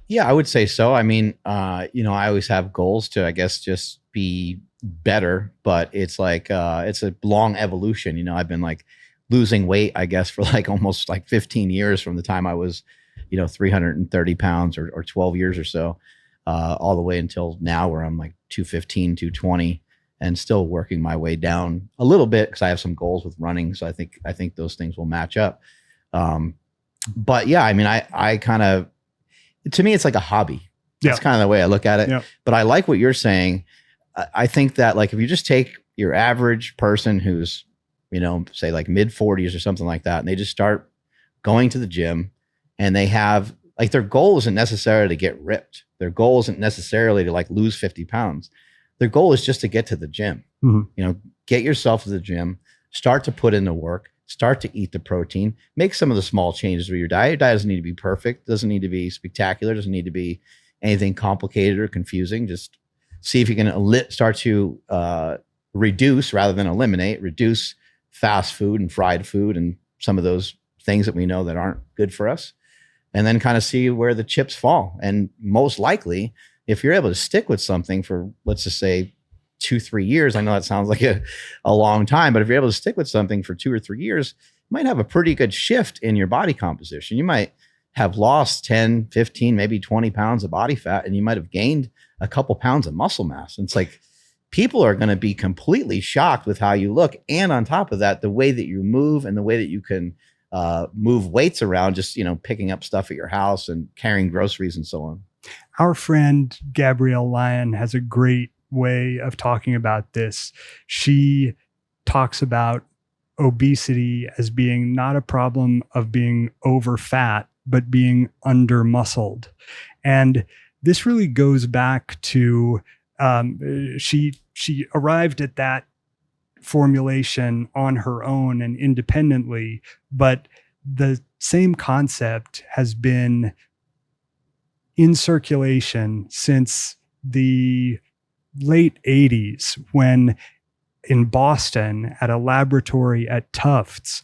Yeah, I would say so. I mean, I always have goals to, I guess, just be better, but it's like, it's a long evolution. I've been like losing weight, I guess, for like almost like 15 years from the time I was, 330 pounds or 12 years or so, all the way until now where I'm like 215, 220 and still working my way down a little bit because I have some goals with running. So I think those things will match up. But yeah, I mean, I kind of, to me, it's like a hobby. That's kind of the way I look at it. Yeah. But I like what you're saying. I think that like, if you just take your average person who's, say like mid 40s or something like that, and they just start going to the gym and they have like, their goal isn't necessarily to get ripped. Their goal isn't necessarily to like lose 50 pounds. Their goal is just to get to the gym, get yourself to the gym, start to put in the work, start to eat the protein, make some of the small changes with your diet. Your diet doesn't need to be perfect, doesn't need to be spectacular, doesn't need to be anything complicated or confusing. Just see if you can start to reduce rather than eliminate, reduce fast food and fried food and some of those things that we know that aren't good for us. And then kind of see where the chips fall. And most likely, if you're able to stick with something for, let's just say 2-3 years, I know that sounds like a long time, but if you're able to stick with something for 2 or 3 years, you might have a pretty good shift in your body composition. You might have lost 10, 15, maybe 20 pounds of body fat, and you might have gained a couple pounds of muscle mass. And it's like, people are going to be completely shocked with how you look. And on top of that, the way that you move and the way that you can move weights around, just, picking up stuff at your house and carrying groceries and so on. Our friend Gabrielle Lyon has a great way of talking about this. She talks about obesity as being not a problem of being over fat, but being under muscled. And this really goes back to, she arrived at that formulation on her own and independently, but the same concept has been in circulation since the late 80s, when in Boston at a laboratory at Tufts,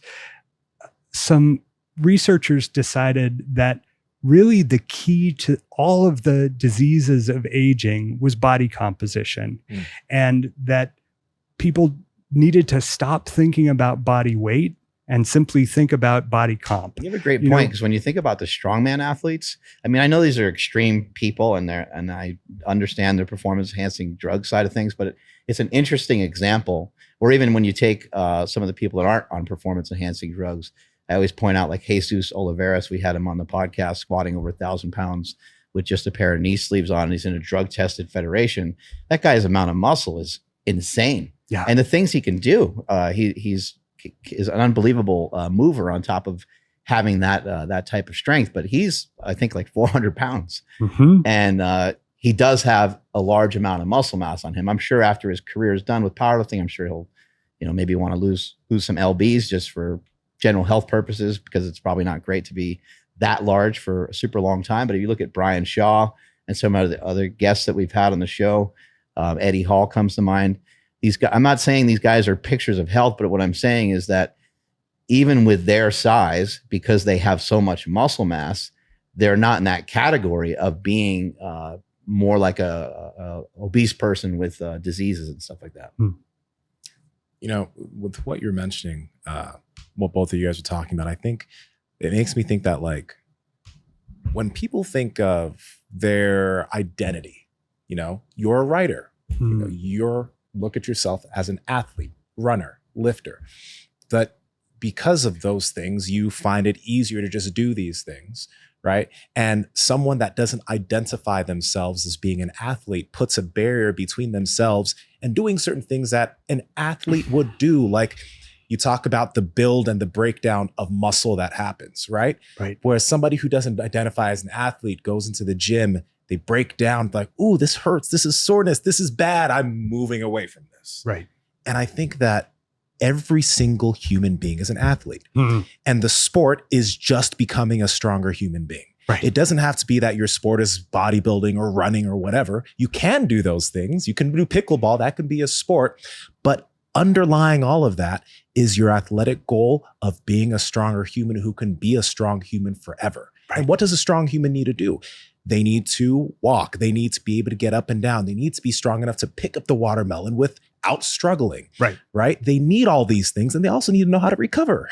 some researchers decided that really the key to all of the diseases of aging was body composition, and that people needed to stop thinking about body weight and simply think about body comp. You have a great point, because when you think about the strongman athletes, I mean, I know these are extreme people and I understand their performance enhancing drug side of things, but it's an interesting example. Or even when you take some of the people that aren't on performance enhancing drugs, I always point out like Jesus Oliveras, we had him on the podcast squatting over 1,000 pounds with just a pair of knee sleeves on. And he's in a drug tested federation. That guy's amount of muscle is insane. Yeah. And the things he can do, he's an unbelievable mover on top of having that type of strength. But he's, I think, like 400 pounds. And he does have a large amount of muscle mass on him. I'm sure after his career is done with powerlifting, I'm sure he'll, maybe want to lose some LBs just for general health purposes, because it's probably not great to be that large for a super long time. But if you look at Brian Shaw and some of the other guests that we've had on the show, Eddie Hall comes to mind. These guys, I'm not saying these guys are pictures of health, but what I'm saying is that even with their size, because they have so much muscle mass, they're not in that category of being more like a obese person with diseases and stuff like that. You know, with what you're mentioning, what both of you guys are talking about, I think it makes me think that, like, when people think of their identity, you know, you're a writer, you know, you're look at yourself as an athlete, runner, lifter, that because of those things, you find it easier to just do these things, right? And someone that doesn't identify themselves as being an athlete puts a barrier between themselves and doing certain things that an athlete would do. Like, you talk about the build and the breakdown of muscle that happens, right? Right. Whereas somebody who doesn't identify as an athlete goes into the gym, they break down like, ooh, this hurts. This is soreness. This is bad. I'm moving away from this. Right. And I think that every single human being is an athlete. And the sport is just becoming a stronger human being. Right. It doesn't have to be that your sport is bodybuilding or running or whatever. You can do those things. You can do pickleball. That can be a sport. But underlying all of that is your athletic goal of being a stronger human who can be a strong human forever. Right. And what does a strong human need to do? They need to walk. They need to be able to get up and down. They need to be strong enough to pick up the watermelon without struggling. Right. Right. They need all these things, and they also need to know how to recover.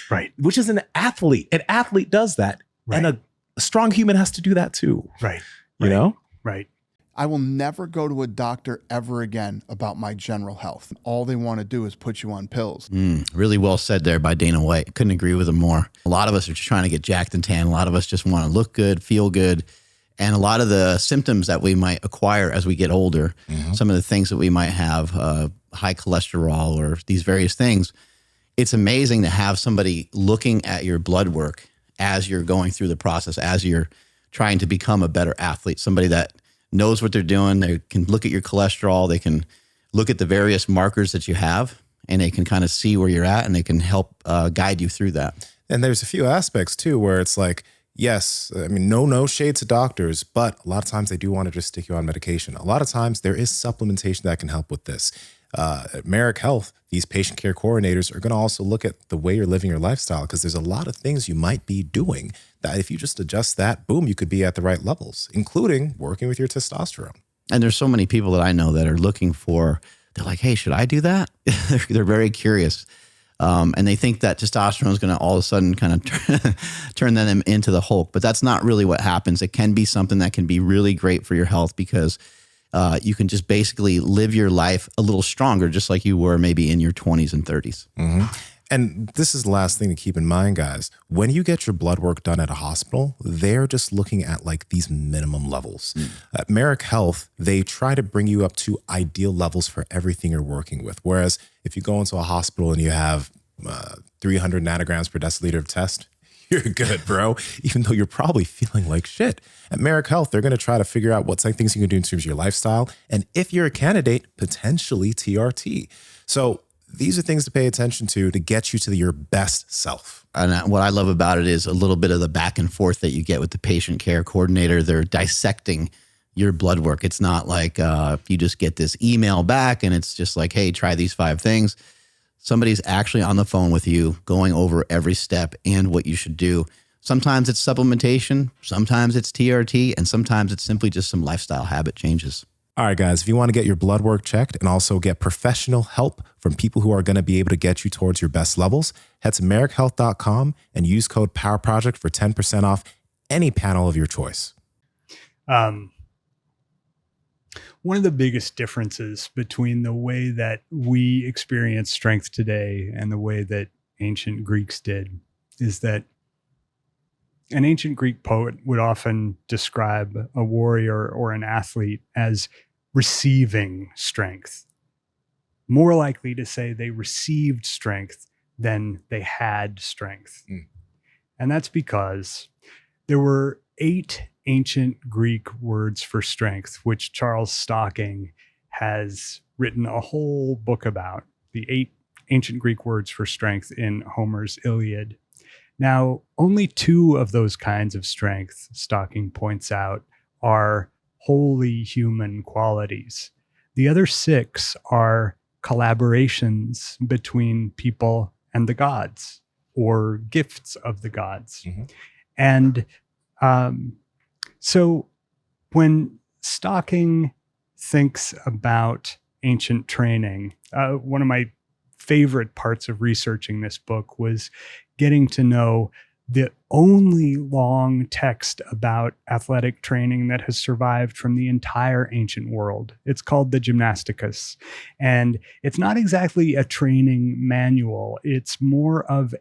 Right. Which is an athlete. An athlete does that. Right. And a strong human has to do that too. Right. You know? Right. I will never go to a doctor ever again about my general health. All they want to do is put you on pills. Really well said there by Dana White. Couldn't agree with him more. A lot of us are just trying to get jacked and tan. A lot of us just want to look good, feel good. And a lot of the symptoms that we might acquire as we get older, some of the things that we might have, high cholesterol or these various things, it's amazing to have somebody looking at your blood work as you're going through the process, as you're trying to become a better athlete, somebody that knows what they're doing. They can look at your cholesterol. They can look at the various markers that you have, and they can kind of see where you're at, and they can help guide you through that. And there's a few aspects too, where it's like, yes, I mean, no shade to doctors, but a lot of times they do want to just stick you on medication. A lot of times there is supplementation that can help with this. At Merrick Health, these patient care coordinators are going to also look at the way you're living your lifestyle, because there's a lot of things you might be doing that if you just adjust that, boom, you could be at the right levels, including working with your testosterone. And there's so many people that I know that are looking for, they're like, hey, should I do that? They're very curious. And they think that testosterone is going to all of a sudden kind of turn them into the Hulk. But that's not really what happens. It can be something that can be really great for your health, because you can just basically live your life a little stronger, just like you were maybe in your 20s and 30s. And this is the last thing to keep in mind, guys. When you get your blood work done at a hospital, they're just looking at like these minimum levels. At Merrick Health, they try to bring you up to ideal levels for everything you're working with. Whereas if you go into a hospital and you have 300 nanograms per deciliter of test, you're good, bro, even though you're probably feeling like shit. At Merrick Health, they're going to try to figure out what things you can do in terms of your lifestyle. And if you're a candidate, potentially TRT. So these are things to pay attention to get you to your best self. And what I love about it is a little bit of the back and forth that you get with the patient care coordinator. They're dissecting your blood work. It's not like you just get this email back and it's just like, hey, try these 5 things. Somebody's actually on the phone with you, going over every step and what you should do. Sometimes it's supplementation, sometimes it's TRT, and sometimes it's simply just some lifestyle habit changes. All right, guys, if you want to get your blood work checked and also get professional help from people who are going to be able to get you towards your best levels, head to merrickhealth.com and use code POWERPROJECT for 10% off any panel of your choice. One of the biggest differences between the way that we experience strength today and the way that ancient Greeks did is that an ancient Greek poet would often describe a warrior or an athlete as receiving strength. More likely to say they received strength than they had strength. And that's because there were 8 ancient Greek words for strength, which Charles Stocking has written a whole book about, the 8 ancient Greek words for strength in Homer's Iliad. Now, only 2 of those kinds of strength, Stocking points out, are wholly human qualities. The other 6 are collaborations between people and the gods. or gifts of the gods. Mm-hmm. And so when Stocking thinks about ancient training, one of my favorite parts of researching this book was getting to know the only long text about athletic training that has survived from the entire ancient world. It's called the Gymnasticus. And it's not exactly a training manual. It's more of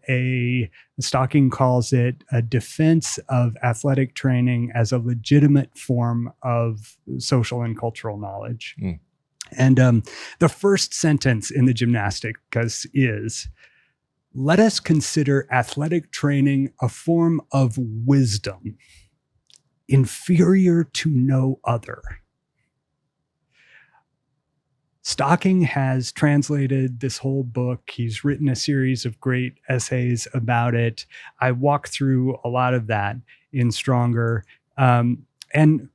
Stocking calls it a defense of athletic training as a legitimate form of social and cultural knowledge. Mm. And the first sentence in the Gymnasticus is, "Let us consider athletic training a form of wisdom, inferior to no other." Stocking has translated this whole book. He's written a series of great essays about it. I walk through a lot of that in Stronger. And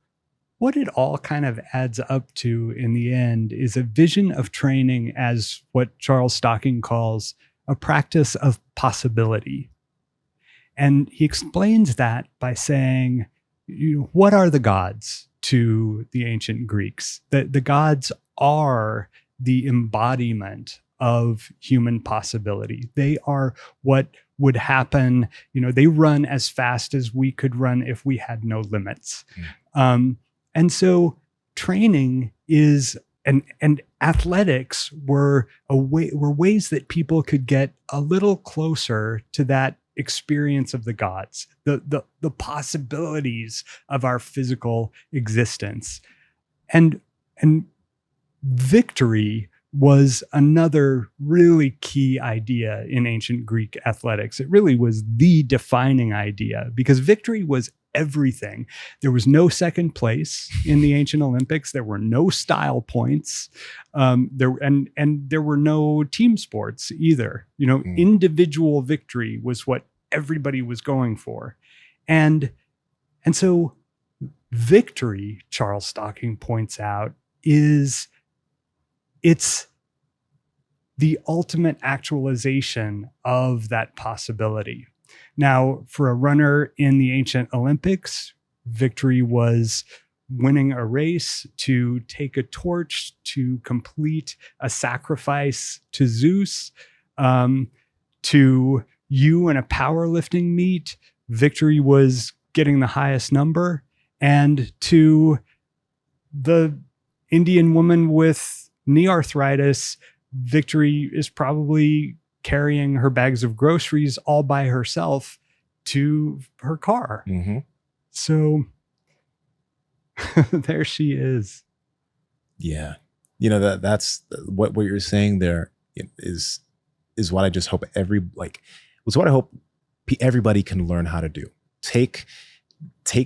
what it all kind of adds up to in the end is a vision of training as what Charles Stocking calls a practice of possibility. And he explains that by saying, what are the gods to the ancient Greeks? The gods are the embodiment of human possibility. They are what would happen. They run as fast as we could run if we had no limits. And so training is and athletics were ways that people could get a little closer to that experience of the gods, the possibilities of our physical existence. And victory was another really key idea in ancient Greek athletics. It really was the defining idea because victory was everything. There was no second place in the ancient Olympics. There were no style points. There were no team sports either. Individual victory was what everybody was going for. And so victory, Charles Stocking points out, it's the ultimate actualization of that possibility. Now, for a runner in the ancient Olympics, victory was winning a race, to take a torch, to complete a sacrifice to Zeus, to you in a powerlifting meet. Victory was getting the highest number. And to the Indian woman with knee arthritis, victory is probably carrying her bags of groceries all by herself to her car. Mm-hmm. So there she is. Yeah. That's what you're saying there is what I just hope everybody can learn how to do. Take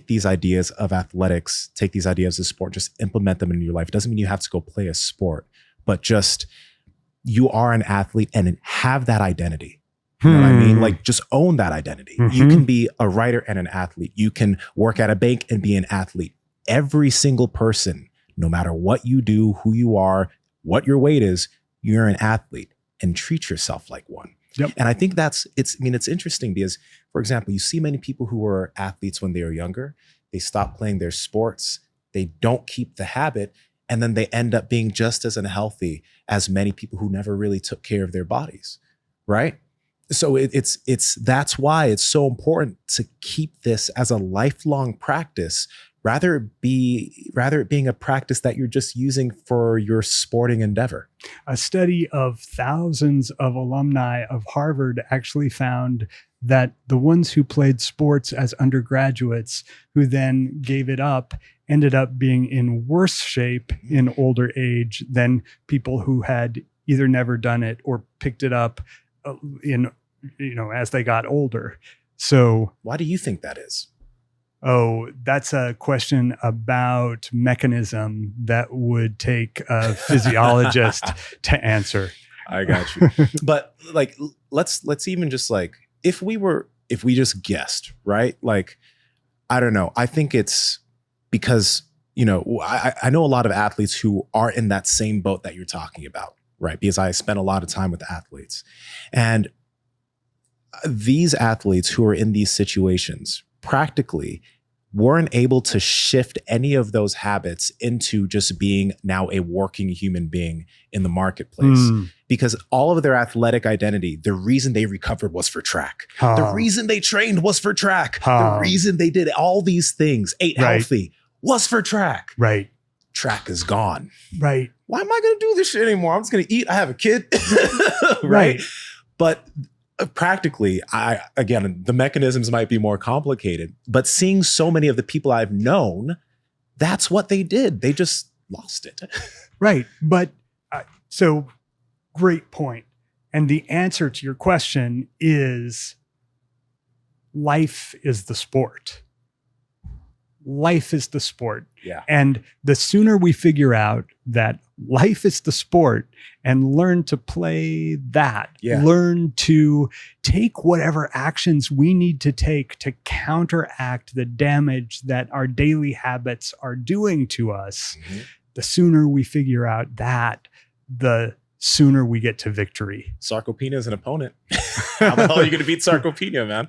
these ideas of athletics, take these ideas of sport, just implement them in your life. It doesn't mean you have to go play a sport, but just you are an athlete and have that identity. You know what I mean? Like, just own that identity. Mm-hmm. You can be a writer and an athlete. You can work at a bank and be an athlete. Every single person, no matter what you do, who you are, what your weight is, you're an athlete, and treat yourself like one. Yep. And I think it's interesting because, for example, you see many people who were athletes when they were younger, they stop playing their sports, they don't keep the habit, and then they end up being just as unhealthy as many people who never really took care of their bodies, right? So that's why it's so important to keep this as a lifelong practice, rather it being a practice that you're just using for your sporting endeavor. A study of thousands of alumni of Harvard actually found that the ones who played sports as undergraduates who then gave it up ended up being in worse shape in older age than people who had either never done it or picked it up as they got older. So why do you think that is? Oh, that's a question about mechanism that would take a physiologist to answer. I got you. But like, let's even just like, if we just guessed, right? Like, I don't know. I think it's because, I know a lot of athletes who are in that same boat that you're talking about, right? Because I spent a lot of time with athletes, and these athletes who are in these situations practically weren't able to shift any of those habits into just being now a working human being in the marketplace. Because all of their athletic identity, the reason they recovered was for track. The reason they trained was for track. The reason they did all these things, ate healthy, was for track. Right. Track is gone. Right. Why am I going to do this shit anymore? I'm just going to eat. I have a kid. Right. But practically, again, the mechanisms might be more complicated, but seeing so many of the people I've known, that's what they did. They just lost it. Right. But so great point. And the answer to your question is life is the sport. Life is the sport. Yeah. And the sooner we figure out that life is the sport and learn to play that, learn to take whatever actions we need to take to counteract the damage that our daily habits are doing to us, the sooner we figure out that, the sooner we get to victory. Sarcopenia is an opponent. How the hell are you going to beat sarcopenia, man?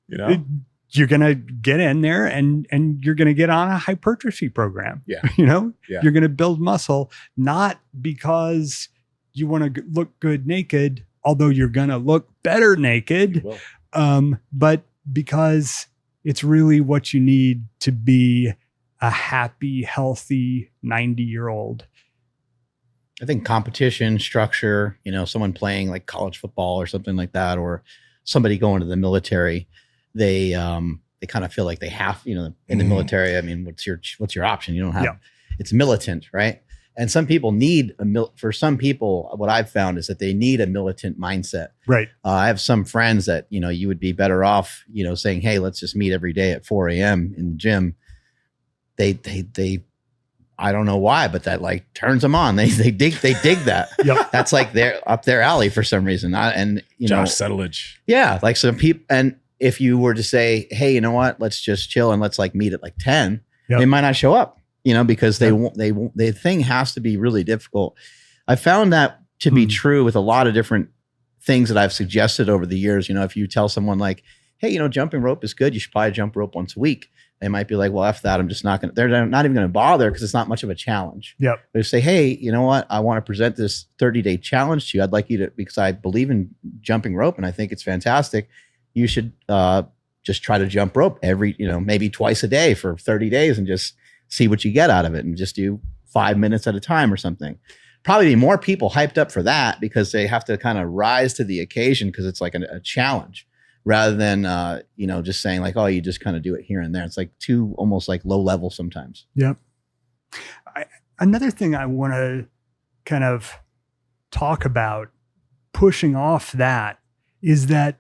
You know? You're going to get in there and you're going to get on a hypertrophy program. Yeah. You know, Yeah. You're going to build muscle, not because you want to look good naked, although you're going to look better naked, but because it's really what you need to be a happy, healthy 90-year-old. I think competition, structure, you know, someone playing like college football or something like that, or somebody going to the military, they kind of feel like they have, you know, in the military. I mean, what's your option? You don't have, it's militant, right? And some people need for some people, what I've found is that they need a militant mindset. Right. I have some friends that, you know, you would be better off, you know, saying, hey, let's just meet every day at 4 a.m. in the gym. They I don't know why, but that like turns them on. They dig that. Yep. That's like they're up their alley for some reason. And you know, Josh Settlage. Yeah. Like some people, and if you were to say, hey, you know what, let's just chill and let's like meet at like 10, they might not show up, you know, because the thing has to be really difficult. I found that to be true with a lot of different things that I've suggested over the years. You know, if you tell someone like, hey, you know, jumping rope is good, you should probably jump rope once a week. They might be like, well, F that. I'm just not going to, they're not even going to bother because it's not much of a challenge. Yep. They say, hey, you know what? I want to present this 30-day challenge to you. I'd like you to, because I believe in jumping rope and I think it's fantastic. You should just try to jump rope every, you know, maybe twice a day for 30 days and just see what you get out of it and just do 5 minutes at a time or something. Probably be more people hyped up for that because they have to kind of rise to the occasion because it's like a challenge. Rather than, you know, just saying like, oh, you just kind of do it here and there. It's like too almost like low level sometimes. Yep. Another thing I want to kind of talk about pushing off that is that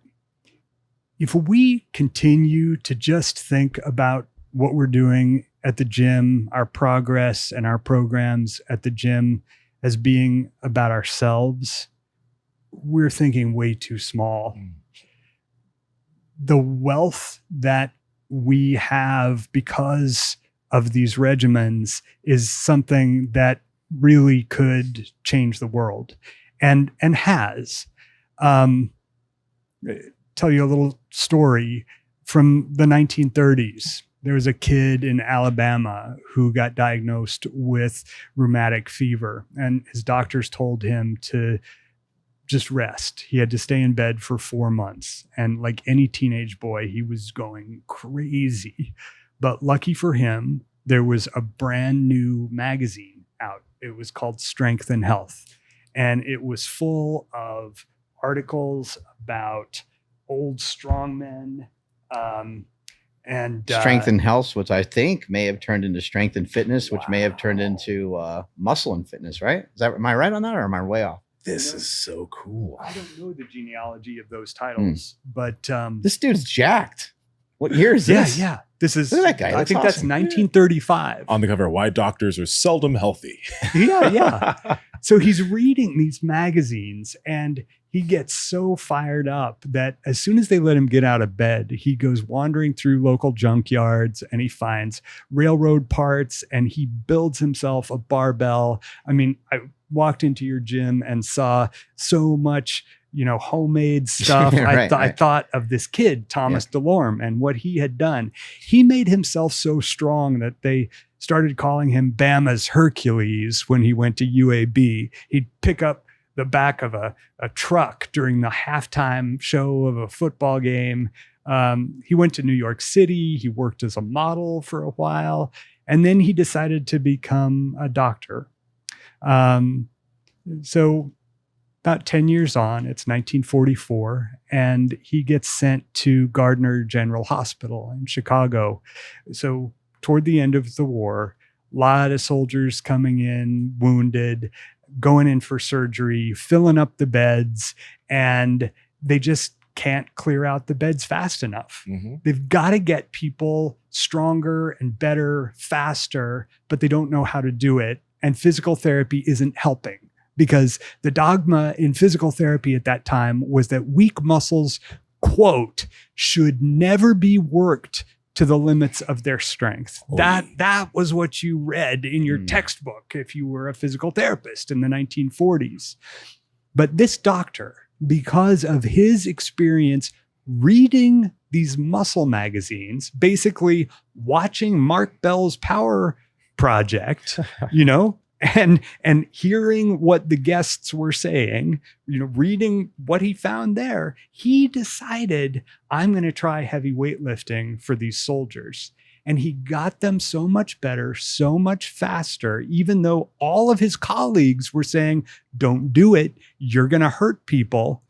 if we continue to just think about what we're doing at the gym, our progress and our programs at the gym as being about ourselves, we're thinking way too small. The wealth that we have because of these regimens is something that really could change the world and has. Tell you a little story from the 1930s. There was a kid in Alabama who got diagnosed with rheumatic fever, and his doctors told him to just rest. He had to stay in bed for 4 months. And like any teenage boy, he was going crazy. But lucky for him, there was a brand new magazine out. It was called Strength and Health. And it was full of articles about old strongmen. And Strength and Health, which I think may have turned into Strength and Fitness, which may have turned into Muscle and Fitness, right? Am I right on that or am I way off? This is so cool. I don't know the genealogy of those titles, but this dude's jacked. What year is this? Yeah. This is, look at that guy. I think that's awesome. 1935. On the cover, why doctors are seldom healthy. Yeah. So he's reading these magazines and he gets so fired up that as soon as they let him get out of bed, he goes wandering through local junkyards and he finds railroad parts and he builds himself a barbell. I mean, I walked into your gym and saw so much homemade stuff. Right, I right. thought of this kid, Thomas DeLorme, and what he had done. He made himself so strong that they started calling him Bama's Hercules when he went to UAB. He'd pick up the back of a truck during the halftime show of a football game. He went to New York City. He worked as a model for a while, and then he decided to become a doctor. So about 10 years on, it's 1944, and he gets sent to Gardner General Hospital in Chicago. So toward the end of the war, a lot of soldiers coming in, wounded, going in for surgery, filling up the beds, and they just can't clear out the beds fast enough. They've got to get people stronger and better, faster, but they don't know how to do it. And physical therapy isn't helping, because the dogma in physical therapy at that time was that weak muscles, quote, should never be worked to the limits of their strength. That was what you read in your textbook if you were a physical therapist in the 1940s. But this doctor, because of his experience reading these muscle magazines, basically watching Mark Bell's Power Project, and hearing what the guests were saying, reading what he found there, he decided, I'm going to try heavy weightlifting for these soldiers. And he got them so much better, so much faster, even though all of his colleagues were saying, don't do it, you're going to hurt people,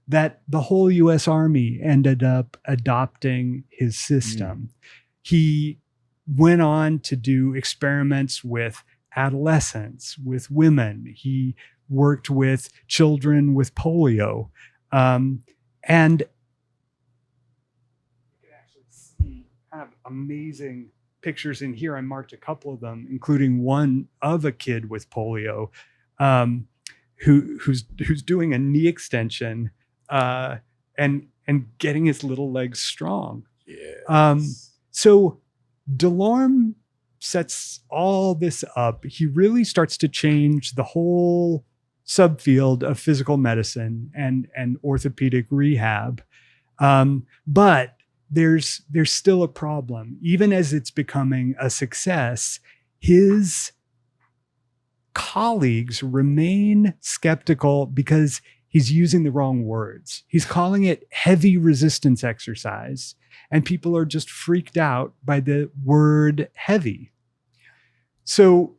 that the whole US Army ended up adopting his system. He went on to do experiments with adolescents, with women. He worked with children with polio. And you can actually see kind of amazing pictures in here. I marked a couple of them, including one of a kid with polio who's doing a knee extension and getting his little legs strong. So DeLorme sets all this up. He really starts to change the whole subfield of physical medicine and orthopedic rehab. But there's still a problem. Even as it's becoming a success, his colleagues remain skeptical because he's using the wrong words. He's calling it heavy resistance exercise, and people are just freaked out by the word heavy. So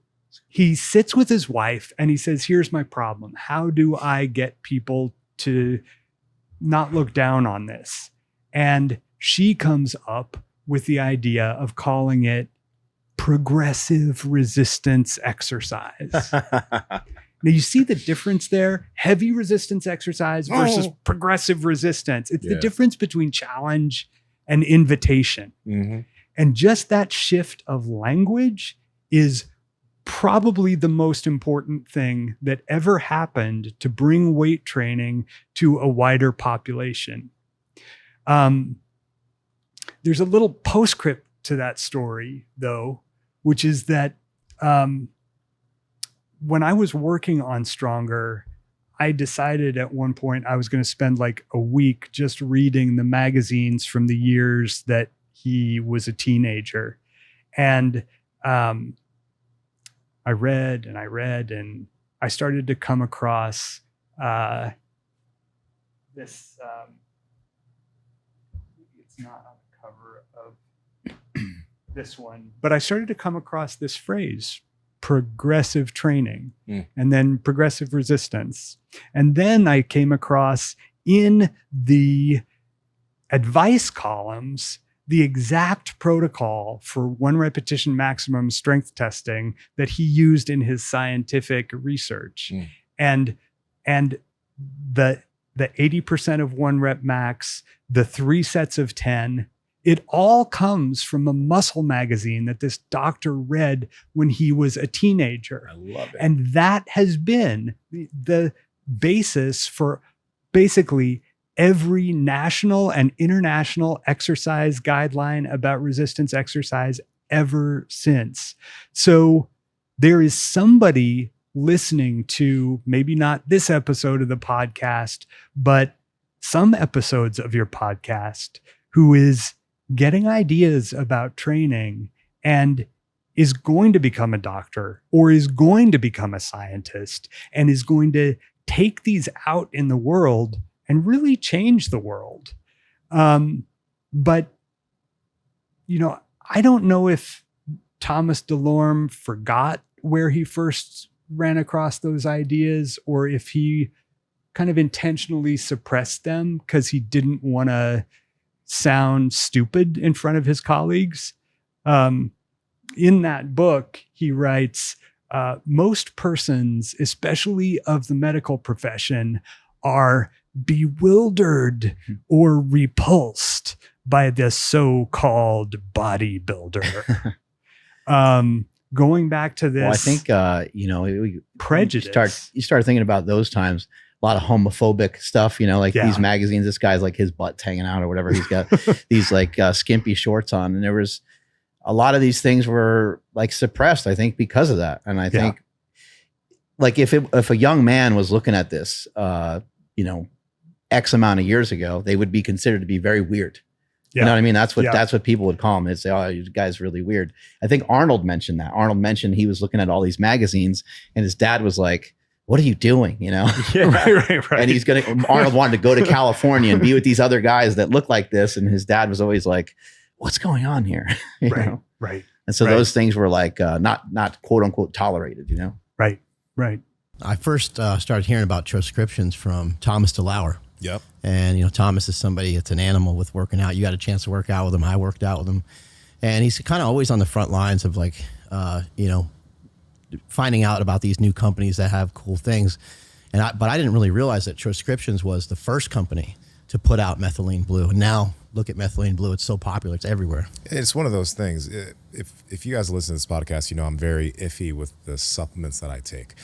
he sits with his wife and he says, here's my problem. How do I get people to not look down on this? And she comes up with the idea of calling it progressive resistance exercise. Now, you see the difference there? Heavy resistance exercise versus progressive resistance. It's the difference between challenge and invitation. And just that shift of language is probably the most important thing that ever happened to bring weight training to a wider population. There's a little postscript to that story, though, which is that when I was working on Stronger, I decided at one point I was going to spend like a week just reading the magazines from the years that he was a teenager. And I read, and I started to come across this. It's not on the cover of this one, but I started to come across this phrase, progressive training, and then progressive resistance. And then I came across in the advice columns the exact protocol for 1 repetition maximum strength testing that he used in his scientific research. And the 80% of 1 rep max, the 3 sets of 10, it all comes from a muscle magazine that this doctor read when he was a teenager. I love it. And that has been the basis for basically every national and international exercise guideline about resistance exercise ever since. So there is somebody listening to maybe not this episode of the podcast, but some episodes of your podcast, who is getting ideas about training and is going to become a doctor or is going to become a scientist and is going to take these out in the world and really change the world. But, you know, I don't know if Thomas DeLorme forgot where he first ran across those ideas, or if he kind of intentionally suppressed them because he didn't want to sound stupid in front of his colleagues. In that book, he writes, most persons, especially of the medical profession, are bewildered or repulsed by the so-called bodybuilder. Going back to this, well, I think prejudice. You start thinking about those times. A lot of homophobic stuff, like these magazines. This guy's like his butt's hanging out or whatever. He's got these like skimpy shorts on, and there was a lot of these things were like suppressed, I think, because of that. And I think, like, if a young man was looking at this, X amount of years ago, they would be considered to be very weird. You know what I mean? That's what people would call him. They'd say, "Oh, you guy's really weird." I think Arnold mentioned that. Arnold mentioned he was looking at all these magazines, and his dad was like, "What are you doing?" Right. And Arnold wanted to go to California and be with these other guys that look like this, and his dad was always like, "What's going on here?" Right. And so those things were like not quote unquote tolerated. Right. I first started hearing about transcriptions from Thomas DeLauer. Yep. And, Thomas is somebody that's an animal with working out. You got a chance to work out with him. I worked out with him. And he's kind of always on the front lines of like, finding out about these new companies that have cool things. But I didn't really realize that Transcriptions was the first company to put out methylene blue. And now look at methylene blue. It's so popular. It's everywhere. It's one of those things. If you guys listen to this podcast, I'm very iffy with the supplements that I take.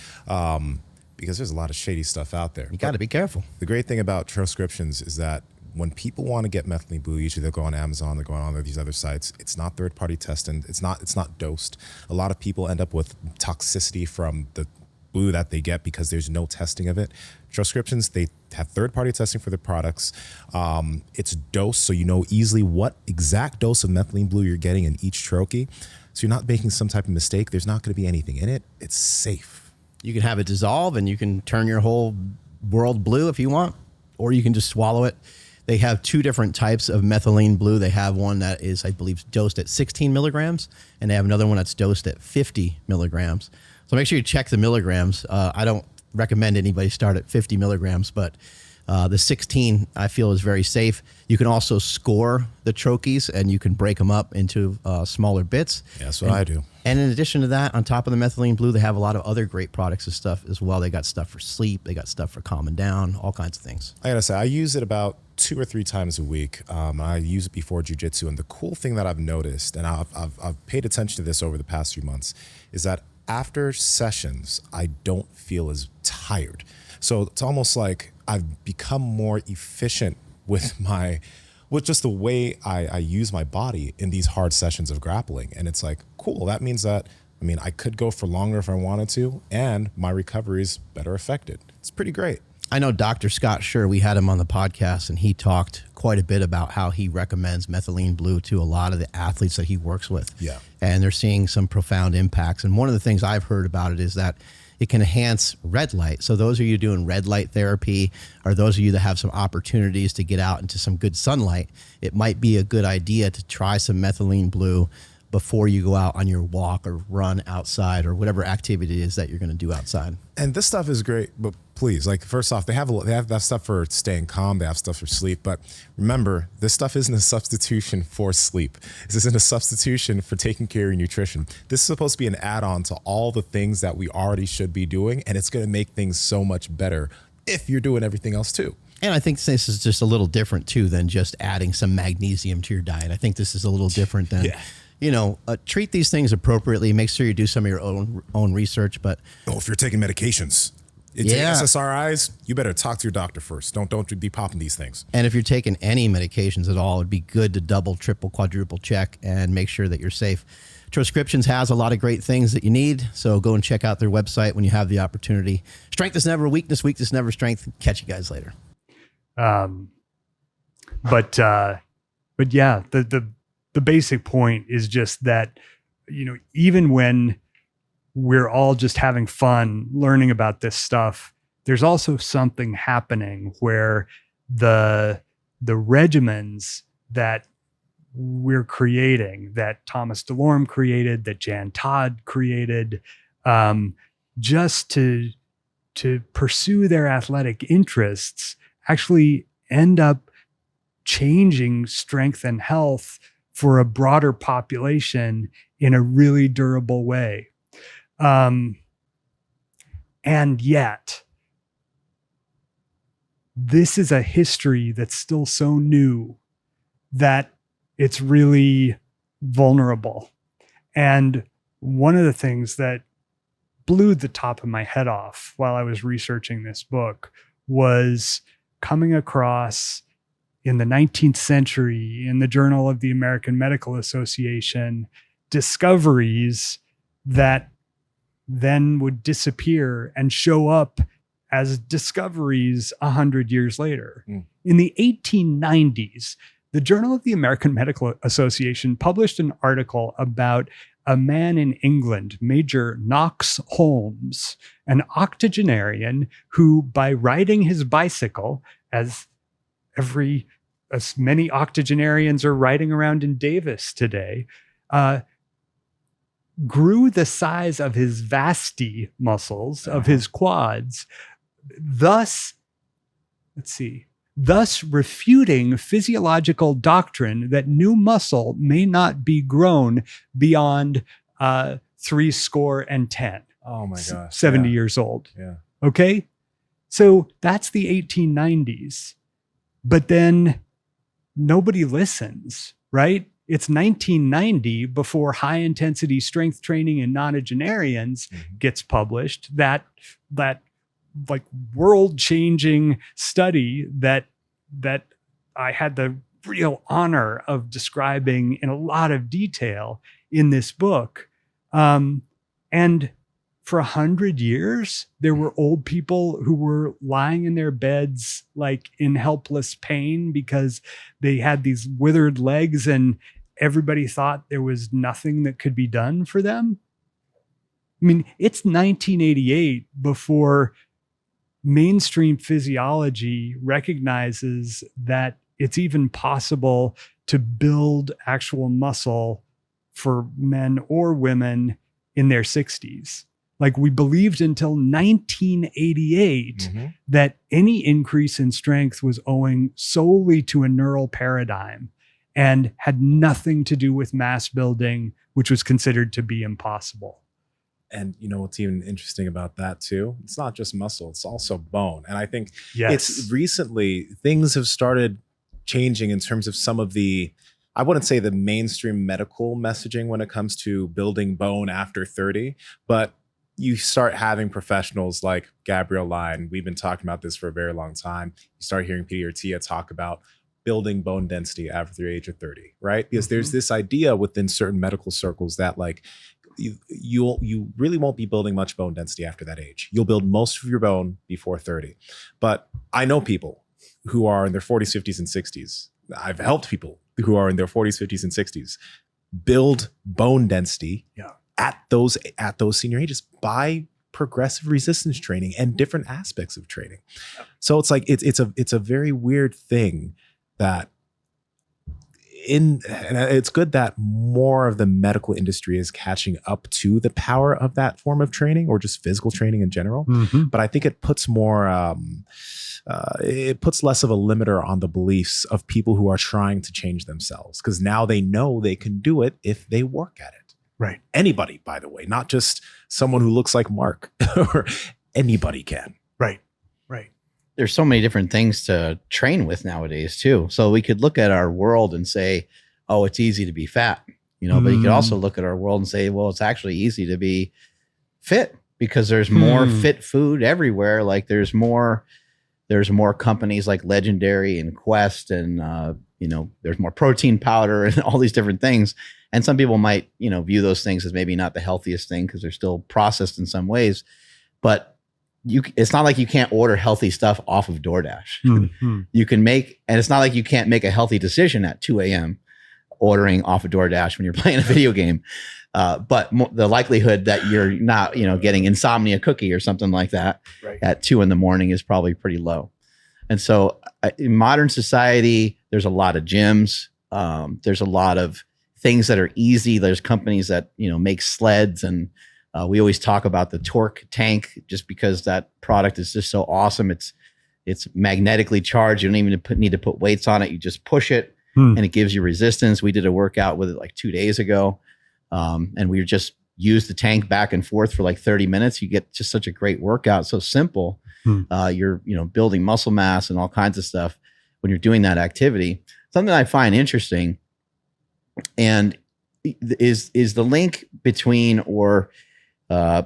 Because there's a lot of shady stuff out there. You got to be careful. The great thing about Transcriptions is that when people want to get methylene blue, usually they'll go on Amazon, they're going on these other sites. It's not third-party tested. It's not dosed. A lot of people end up with toxicity from the blue that they get because there's no testing of it. Transcriptions, they have third-party testing for their products. It's dosed, so you know easily what exact dose of methylene blue you're getting in each troche. So you're not making some type of mistake. There's not going to be anything in it. It's safe. You can have it dissolve and you can turn your whole world blue if you want, or you can just swallow it. They have two different types of methylene blue. They have one that is, I believe, dosed at 16 milligrams, and they have another one that's dosed at 50 milligrams. So make sure you check the milligrams. I don't recommend anybody start at 50 milligrams, but the 16 I feel is very safe. You can also score the troches and you can break them up into smaller bits. Yeah, that's what I do. And in addition to that, on top of the methylene blue, they have a lot of other great products and stuff as well. They got stuff for sleep. They got stuff for calming down, all kinds of things. I got to say, I use it about 2 or 3 times a week. I use it before jiu-jitsu. And the cool thing that I've noticed, and I've paid attention to this over the past few months, is that after sessions, I don't feel as tired. So it's almost like I've become more efficient with just the way I use my body in these hard sessions of grappling. And it's like, cool. That means that, I could go for longer if I wanted to, and my recovery is better affected. It's pretty great. I know Dr. Scott Schur, we had him on the podcast, and he talked quite a bit about how he recommends methylene blue to a lot of the athletes that he works with. Yeah. And they're seeing some profound impacts. And one of the things I've heard about it is that it can enhance red light. So those of you doing red light therapy, or those of you that have some opportunities to get out into some good sunlight, it might be a good idea to try some methylene blue before you go out on your walk or run outside or whatever activity it is that you're going to do outside. And this stuff is great, but please, first off, they have that stuff for staying calm. They have stuff for sleep. But remember, this stuff isn't a substitution for sleep. This isn't a substitution for taking care of your nutrition. This is supposed to be an add-on to all the things that we already should be doing, and it's going to make things so much better if you're doing everything else too. And I think this is just a little different too than just adding some magnesium to your diet. I think this is a little different than... Yeah. Treat these things appropriately. Make sure you do some of your own research. But if you're taking medications, SSRIs, you better talk to your doctor first. Don't be popping these things. And if you're taking any medications at all, it'd be good to double, triple, quadruple check and make sure that you're safe. Transcriptions has a lot of great things that you need. So go and check out their website when you have the opportunity. Strength is never weakness. Weakness never strength. Catch you guys later. But yeah, the basic point is just that, even when we're all just having fun learning about this stuff, there's also something happening where the regimens that we're creating, that Thomas DeLorme created, that Jan Todd created, just to pursue their athletic interests, actually end up changing strength and health for a broader population in a really durable way. And yet, this is a history that's still so new that it's really vulnerable. And one of the things that blew the top of my head off while I was researching this book was coming across in the 19th century in the Journal of the American Medical Association discoveries that then would disappear and show up as discoveries 100 years later. In the 1890s, the Journal of the American Medical Association published an article about a man in England, Major Knox Holmes, an octogenarian who, by riding his bicycle, as many octogenarians are riding around in Davis today, grew the size of his vasty muscles, of his quads, thus refuting physiological doctrine that new muscle may not be grown beyond 70. Oh my gosh. 70 years old. Yeah. Okay. So that's the 1890s. But then nobody listens, right? It's 1990 before high intensity strength training in nonagenarians gets published. That like world changing study that I had the real honor of describing in a lot of detail in this book. And for 100 years, there were old people who were lying in their beds, like in helpless pain because they had these withered legs and everybody thought there was nothing that could be done for them. I mean, it's 1988 before mainstream physiology recognizes that it's even possible to build actual muscle for men or women in their 60s. Like, we believed until 1988 that any increase in strength was owing solely to a neural paradigm and had nothing to do with mass building, which was considered to be impossible. And you know what's even interesting about that too? It's not just muscle, it's also bone. And I think Yes. recently things have started changing in terms of some of the, I wouldn't say the mainstream medical messaging when it comes to building bone after 30, but you start having professionals like Gabrielle Lyon. We've been talking about this for a very long time. You start hearing Peter Tia talk about building bone density after the age of 30, right? Because there's this idea within certain medical circles that like, you really won't be building much bone density after that age. You'll build most of your bone before 30. But I know people who are in their 40s, 50s, and 60s. I've helped people who are in their 40s, 50s, and 60s build bone density at those senior ages by progressive resistance training and different aspects of training. So it's like it's a very weird thing that and it's good that more of the medical industry is catching up to the power of that form of training or just physical training in general. But I think it puts more, it puts less of a limiter on the beliefs of people who are trying to change themselves, because now they know they can do it if they work at it. Right. Anybody, by the way, not just someone who looks like Mark or anybody can. Right. There's so many different things to train with nowadays too. So we could look at our world and say, oh, it's easy to be fat, but you could also look at our world and say, well, it's actually easy to be fit because there's more fit food everywhere. Like there's more there's more companies like Legendary and Quest, and there's more protein powder and all these different things. And some people might, view those things as maybe not the healthiest thing because they're still processed in some ways. But it's not like you can't order healthy stuff off of DoorDash. Mm-hmm. You can and it's not like you can't make a healthy decision at 2 a.m. ordering off of DoorDash when you're playing a video game. But the likelihood that you're not, getting insomnia cookie or something like that at 2 a.m. is probably pretty low. And so in modern society, there's a lot of gyms. There's a lot of things that are easy. There's companies that, make sleds, and we always talk about the torque tank just because that product is just so awesome. It's magnetically charged. You don't even need to put weights on it. You just push it and it gives you resistance. We did a workout with it like 2 days ago. And we just used the tank back and forth for like 30 minutes. You get just such a great workout. So simple. You're, building muscle mass and all kinds of stuff when you're doing that activity. Something I find interesting and is the link between the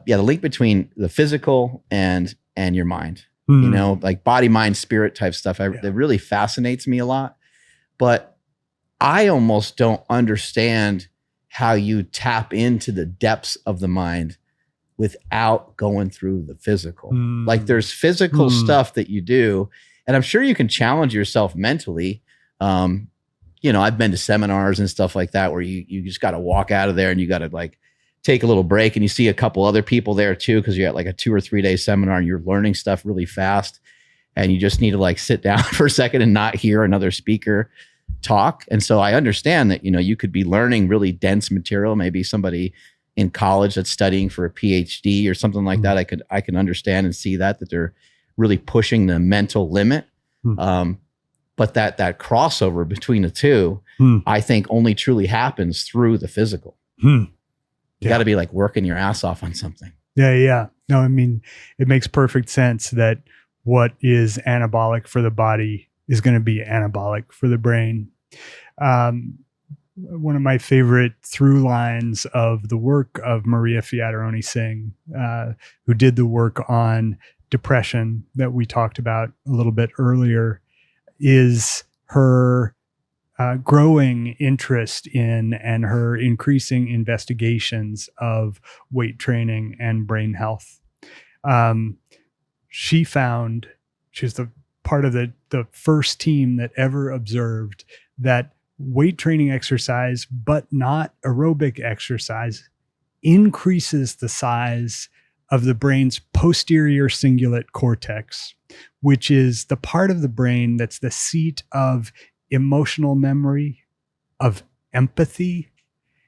link between the physical and your mind, like body, mind, spirit type stuff. That really fascinates me a lot, but I almost don't understand how you tap into the depths of the mind without going through the physical. Like there's physical stuff that you do, and I'm sure you can challenge yourself mentally. I've been to seminars and stuff like that where you just got to walk out of there and you got to like take a little break, and you see a couple other people there too, because you're at like a 2 or 3 day seminar and you're learning stuff really fast, and you just need to like sit down for a second and not hear another speaker talk. And so I understand that, you could be learning really dense material, maybe somebody in college that's studying for a PhD or something like that. I can understand and see that they're really pushing the mental limit. But that crossover between the two, I think only truly happens through the physical. You got to be like working your ass off on something. Yeah. No, I mean, it makes perfect sense that what is anabolic for the body is going to be anabolic for the brain. One of my favorite through lines of the work of Maria Fiataroni Singh, who did the work on depression that we talked about a little bit earlier, is her growing interest in and her increasing investigations of weight training and brain health. She found, she's the part of the first team that ever observed that weight training exercise, but not aerobic exercise, increases the size of the brain's posterior cingulate cortex, which is the part of the brain that's the seat of emotional memory, of empathy.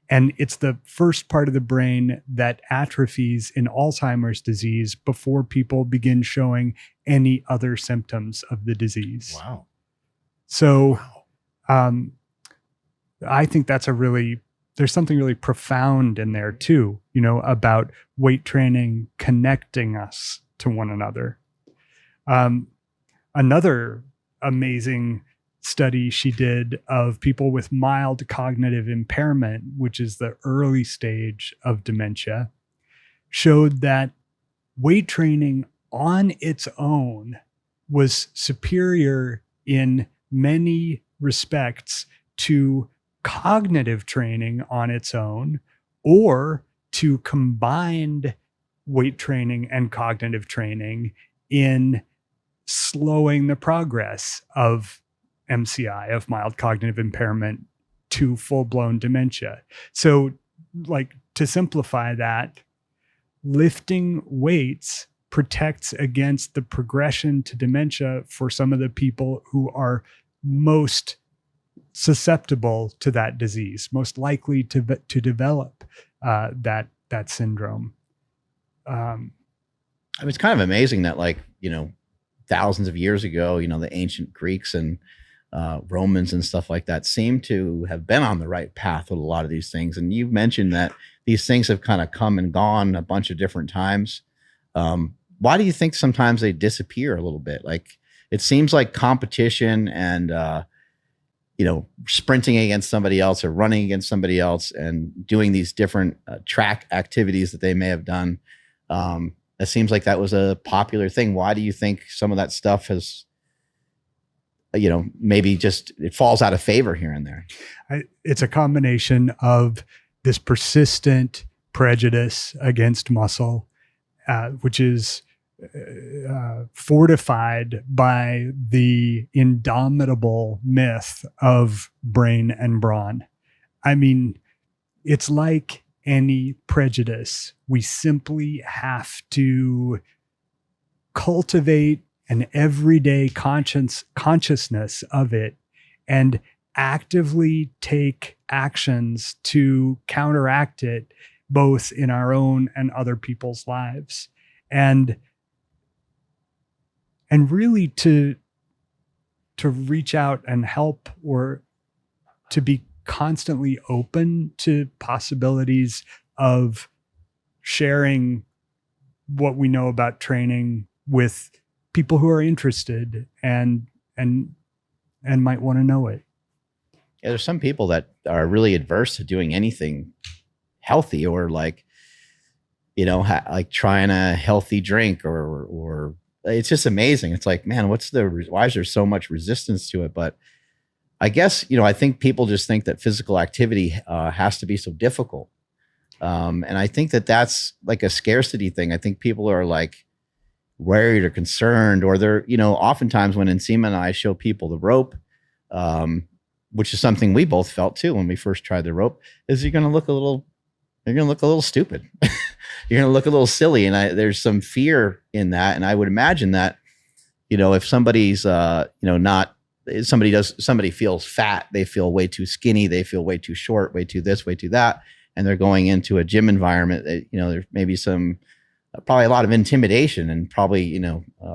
And it's the first part of the brain that atrophies in Alzheimer's disease before people begin showing any other symptoms of the disease. Wow. So I think that's there's something really profound in there too, about weight training connecting us to one another. Another amazing study she did of people with mild cognitive impairment, which is the early stage of dementia, showed that weight training on its own was superior in many respects to cognitive training on its own, or to combined weight training and cognitive training in slowing the progress of MCI, of mild cognitive impairment, to full-blown dementia. So, like, to simplify that, lifting weights protects against the progression to dementia for some of the people who are most susceptible to that disease, most likely to develop that syndrome. I mean, it's kind of amazing that, like, thousands of years ago, the ancient Greeks and Romans and stuff like that seem to have been on the right path with a lot of these things. And you've mentioned that these things have kind of come and gone a bunch of different times. Why do you think sometimes they disappear a little bit? Like, it seems like competition and, sprinting against somebody else or running against somebody else and doing these different track activities that they may have done. It seems like that was a popular thing. Why do you think some of that stuff has maybe just it falls out of favor here and there. It's a combination of this persistent prejudice against muscle, which is fortified by the indomitable myth of brain and brawn. I mean, it's like any prejudice. We simply have to cultivate an everyday consciousness of it and actively take actions to counteract it, both in our own and other people's lives. And really to reach out and help, or to be constantly open to possibilities of sharing what we know about training with people who are interested and might want to know it. Yeah, there's some people that are really adverse to doing anything healthy, or like trying a healthy drink, or it's just amazing. It's like, man, why is there so much resistance to it? But I guess, I think people just think that physical activity has to be so difficult. And I think that that's like a scarcity thing. I think people are like worried or concerned, or they're, oftentimes when Nsima and I show people the rope, which is something we both felt too when we first tried the rope, is you're going to look a little stupid. You're going to look a little silly. And there's some fear in that. And I would imagine that, if somebody's, somebody feels fat, they feel way too skinny, they feel way too short, way too this, way too that, and they're going into a gym environment, there may be probably a lot of intimidation and probably,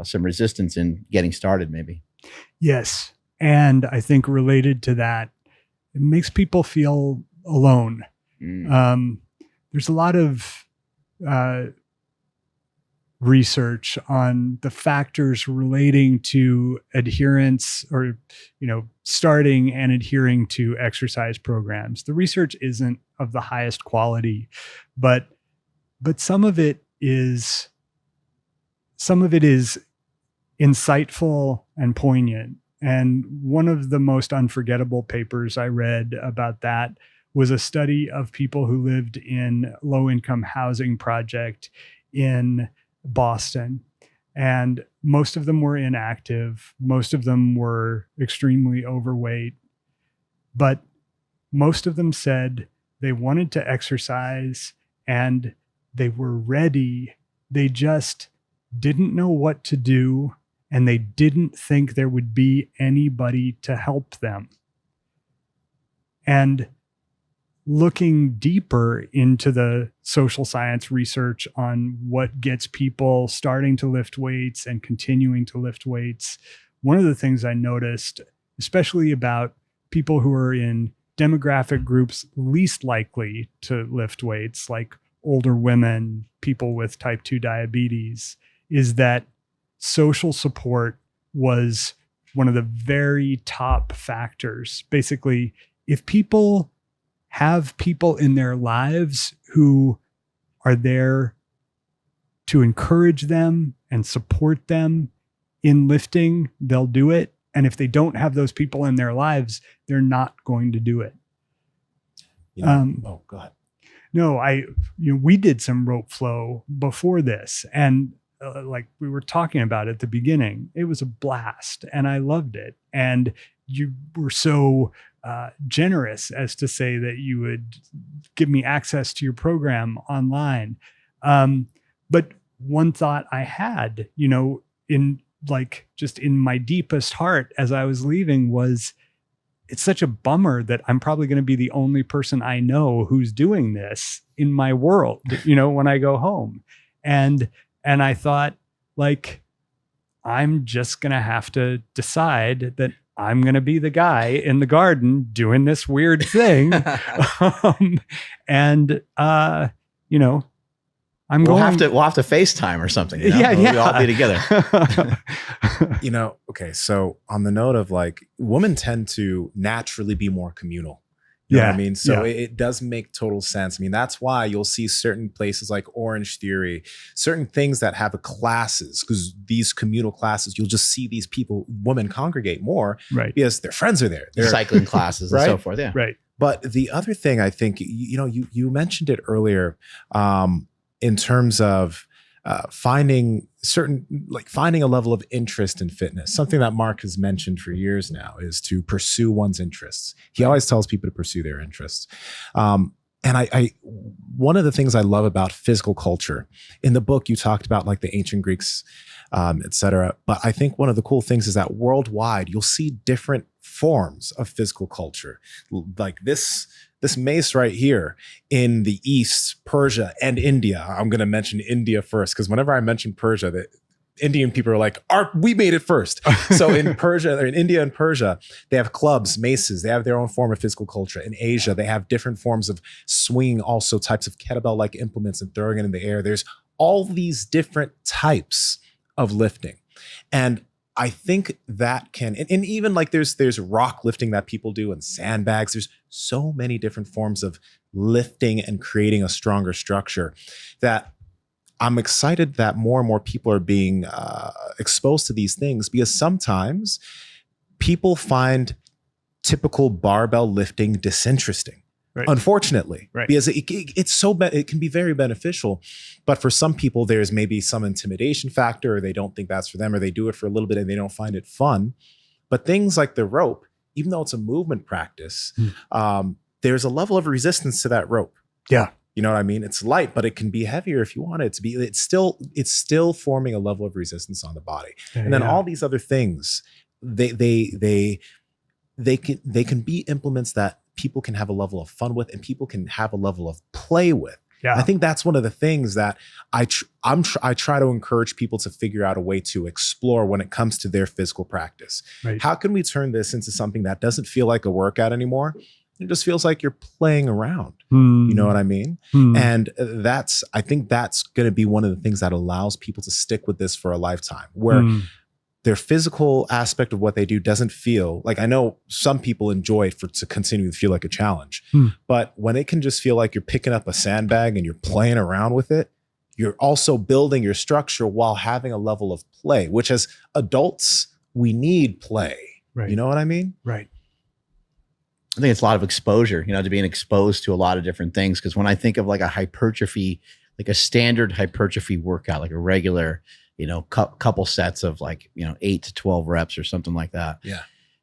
some resistance in getting started maybe. Yes. And I think related to that, it makes people feel alone. There's a lot of research on the factors relating to adherence, or, starting and adhering to exercise programs. The research isn't of the highest quality, but some of it is insightful and poignant. And one of the most unforgettable papers I read about that was a study of people who lived in low-income housing project in Boston. And most of them were inactive. Most of them were extremely overweight. But most of them said they wanted to exercise and they were ready. They just didn't know what to do, and they didn't think there would be anybody to help them. And looking deeper into the social science research on what gets people starting to lift weights and continuing to lift weights, one of the things I noticed, especially about people who are in demographic groups least likely to lift weights, like older women, people with type 2 diabetes, is that social support was one of the very top factors. Basically, if people have people in their lives who are there to encourage them and support them in lifting, they'll do it. And if they don't have those people in their lives, they're not going to do it. Go ahead. No, we did some rope flow before this, and like we were talking about at the beginning, it was a blast and I loved it. And you were so generous as to say that you would give me access to your program online. But one thought I had, in my deepest heart as I was leaving was, it's such a bummer that I'm probably going to be the only person I know who's doing this in my world, when I go home. And I thought, I'm just going to have to decide that I'm going to be the guy in the garden doing this weird thing. We'll have to FaceTime or something. Yeah. We'll all be together. Okay. So on the note of women tend to naturally be more communal. You know what I Yeah, mean? So yeah. it does make total sense. I mean, that's why you'll see certain places like Orange Theory, certain things that have classes, because these communal classes, you'll just see these people, women congregate more Right. because their friends are there. They're, Cycling classes and so Right? forth. Yeah. Right. But the other thing I think, you mentioned it earlier, in terms of finding a level of interest in fitness. Something that Mark has mentioned for years now is to pursue one's interests. He always tells people to pursue their interests. And I one of the things I love about physical culture, in the book you talked about like the ancient Greeks, et cetera. But I think one of the cool things is that worldwide you'll see different forms of physical culture. Like this mace right here in the East, Persia and India. I'm going to mention India first, because whenever I mention Persia, the Indian people are like, we made it first. So in Persia, or in India and Persia, they have clubs, maces. They have their own form of physical culture. In Asia, they have different forms of swinging, also types of kettlebell-like implements and throwing it in the air. There's all these different types of lifting. And I think that can, and even like there's rock lifting that people do and sandbags. There's so many different forms of lifting and creating a stronger structure that I'm excited that more and more people are being exposed to these things, because sometimes people find typical barbell lifting disinteresting. Right. Unfortunately, Right. because it can be very beneficial, but for some people there's maybe some intimidation factor, or they don't think that's for them, or they do it for a little bit and they don't find it fun. But things like the rope, even though it's a movement practice, there's a level of resistance to that rope. Yeah. You know what I mean? It's light, but it can be heavier if you want it to be. It's still forming a level of resistance on the body. And then all these other things, they can be implements that people can have a level of fun with, and people can have a level of play with. Yeah. I think that's one of the things that I try to encourage people to figure out a way to explore when it comes to their physical practice. Right. How can we turn this into something that doesn't feel like a workout anymore? It just feels like you're playing around. You know what I mean? And I think that's going to be one of the things that allows people to stick with this for a lifetime, where their physical aspect of what they do doesn't feel like, I know some people enjoy it to continue to feel like a challenge, but when it can just feel like you're picking up a sandbag and you're playing around with it, you're also building your structure while having a level of play, which as adults, we need play. Right. You know what I mean? Right. I think it's a lot of exposure, to being exposed to a lot of different things. Because when I think of like a hypertrophy, like a standard hypertrophy workout, like a regular, couple sets of like, 8 to 12 reps or something like that. Yeah.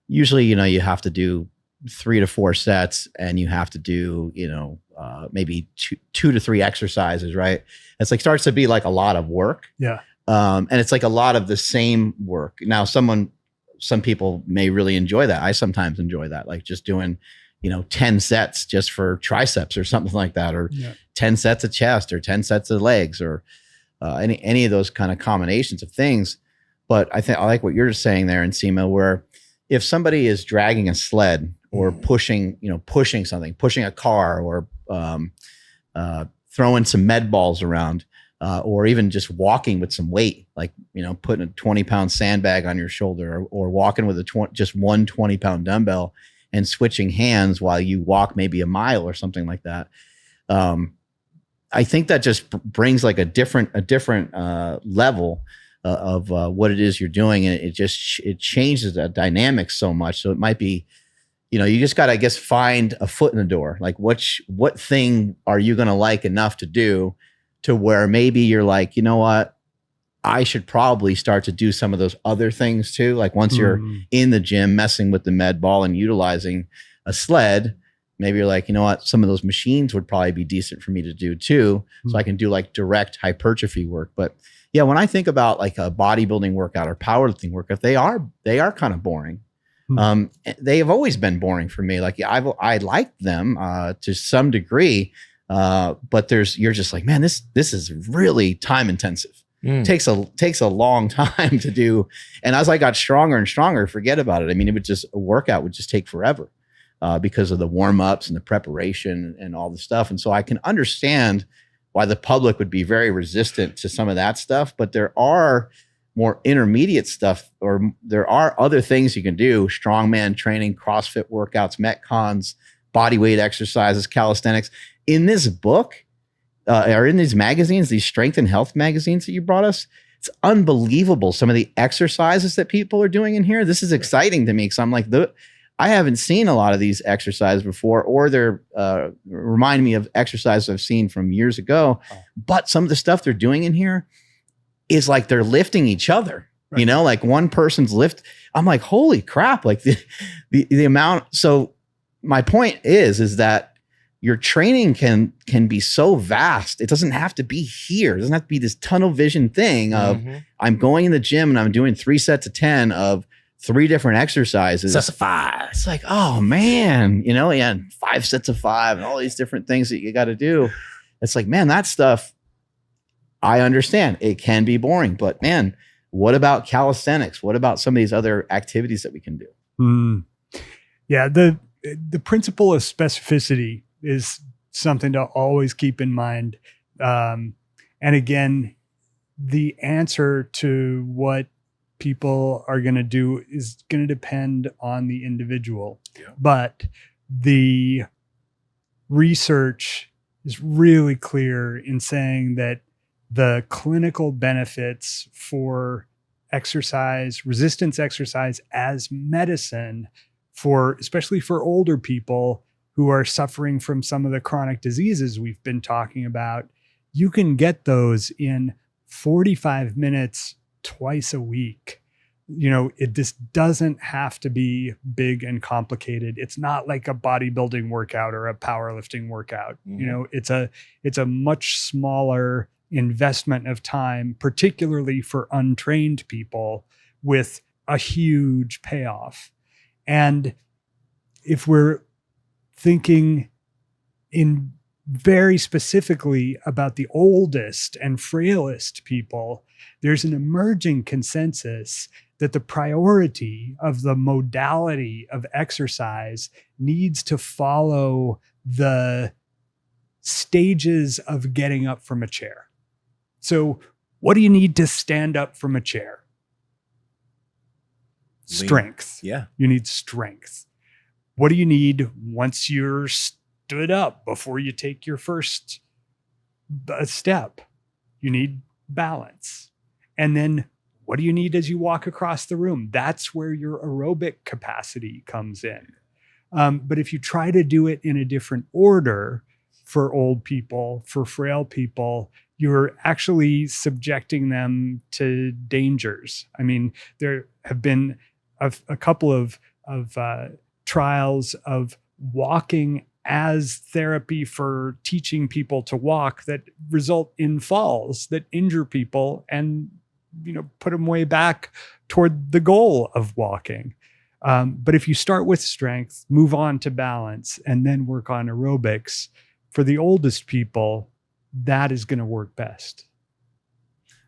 Usually, you have to do 3 to 4 sets, and you have to do, maybe two to 3 exercises, right? It's like starts to be like a lot of work. Yeah. And it's like a lot of the same work. Now, some people may really enjoy that. I sometimes enjoy that, like just doing, 10 sets just for triceps or something like that, or 10 sets of chest, or 10 sets of legs, or any of those kind of combinations of things. But I think I like what you're saying there, Nsima, where if somebody is dragging a sled or pushing something, pushing a car, or throwing some med balls around, or even just walking with some weight, like, putting a 20-pound sandbag on your shoulder, or walking with just one 20-pound dumbbell and switching hands while you walk maybe a mile or something like that. I think that just brings like a different level of what it is you're doing. And it changes the dynamics so much. So it might be, you just got to, I guess, find a foot in the door. Like what thing are you going to like enough to do to where maybe you're like, you know what, I should probably start to do some of those other things too. Like once you're in the gym messing with the med ball and utilizing a sled, maybe you're like, you know what, some of those machines would probably be decent for me to do too. So I can do like direct hypertrophy work. But yeah, when I think about like a bodybuilding workout or powerlifting workout, they are kind of boring. They have always been boring for me. Like I like them to some degree, but you're just like, man, this is really time intensive. Takes a long time to do. And as I got stronger and stronger, forget about it. I mean, a workout would just take forever because of the warm-ups and the preparation and all the stuff. And so I can understand why the public would be very resistant to some of that stuff, but there are more intermediate stuff, or there are other things you can do: strongman training, CrossFit workouts, Metcons, body weight exercises, calisthenics. In this book, or in these magazines, these strength and health magazines that you brought us, it's unbelievable. Some of the exercises that people are doing in here. This is exciting to me because I'm like, I haven't seen a lot of these exercises before, or they're remind me of exercises I've seen from years ago. But some of the stuff they're doing in here is like they're lifting each other. Right. You know, like one person's lift. I'm like, holy crap! Like the amount. So my point is that your training can be so vast. It doesn't have to be here. It doesn't have to be this tunnel vision thing of I'm going in the gym and I'm doing 3 sets of 10 of 3 different exercises. Sets of 5. It's like, oh man, you know, and 5 sets of 5 and all these different things that you got to do. It's like, man, that stuff, I understand. It can be boring, but man, what about calisthenics? What about some of these other activities that we can do? Yeah, the principle of specificity is something to always keep in mind. And again, the answer to what people are going to do is going to depend on the individual. Yeah. But the research is really clear in saying that the clinical benefits for exercise, resistance exercise as medicine, especially for older people who are suffering from some of the chronic diseases we've been talking about, you can get those in 45 minutes twice a week. You know, this doesn't have to be big and complicated. It's not like a bodybuilding workout or a powerlifting workout. You know, it's a much smaller investment of time, particularly for untrained people, with a huge payoff. And if we're thinking in very specifically about the oldest and frailest people, there's an emerging consensus that the priority of the modality of exercise needs to follow the stages of getting up from a chair. So what do you need to stand up from a chair? Strength. Yeah. You need strength. What do you need once you're stood up before you take your first step? You need balance. And then what do you need as you walk across the room? That's where your aerobic capacity comes in. But if you try to do it in a different order for old people, for frail people, you're actually subjecting them to dangers. I mean, there have been a couple of trials of walking as therapy for teaching people to walk that result in falls that injure people and, you know, put them way back toward the goal of walking. But if you start with strength, move on to balance, and then work on aerobics, for the oldest people, that is going to work best.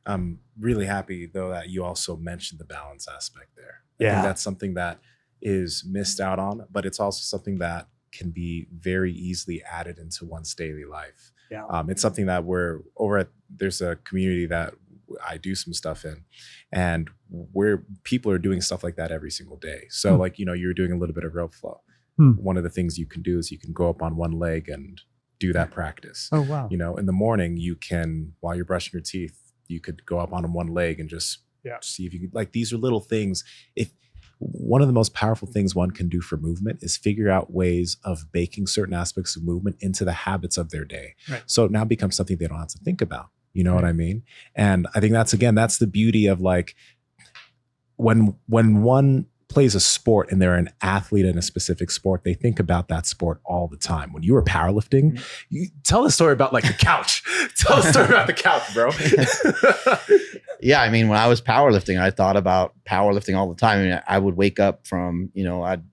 I'm really happy, though, that you also mentioned the balance aspect there. I Yeah. think that's something that is missed out on, but it's also something that can be very easily added into one's daily life. Yeah. It's something that we're over at, there's a community that I do some stuff in, and where people are doing stuff like that every single day. So like, you know, you're doing a little bit of rope flow. One of the things you can do is you can go up on one leg and do that practice. Oh, wow. You know, in the morning, you can, while you're brushing your teeth, you could go up on one leg and just see if you could, like, these are little things. If one of the most powerful things one can do for movement is figure out ways of baking certain aspects of movement into the habits of their day. Right. So it now becomes something they don't have to think about. You know what I mean? And I think that's the beauty of, like, when one plays a sport and they're an athlete in a specific sport, they think about that sport all the time. When you were powerlifting, you tell a story about, like, the couch. Tell a story about the couch, bro. Yeah, I mean, when I was powerlifting, I thought about powerlifting all the time. I mean, I would wake up from, you know, I'd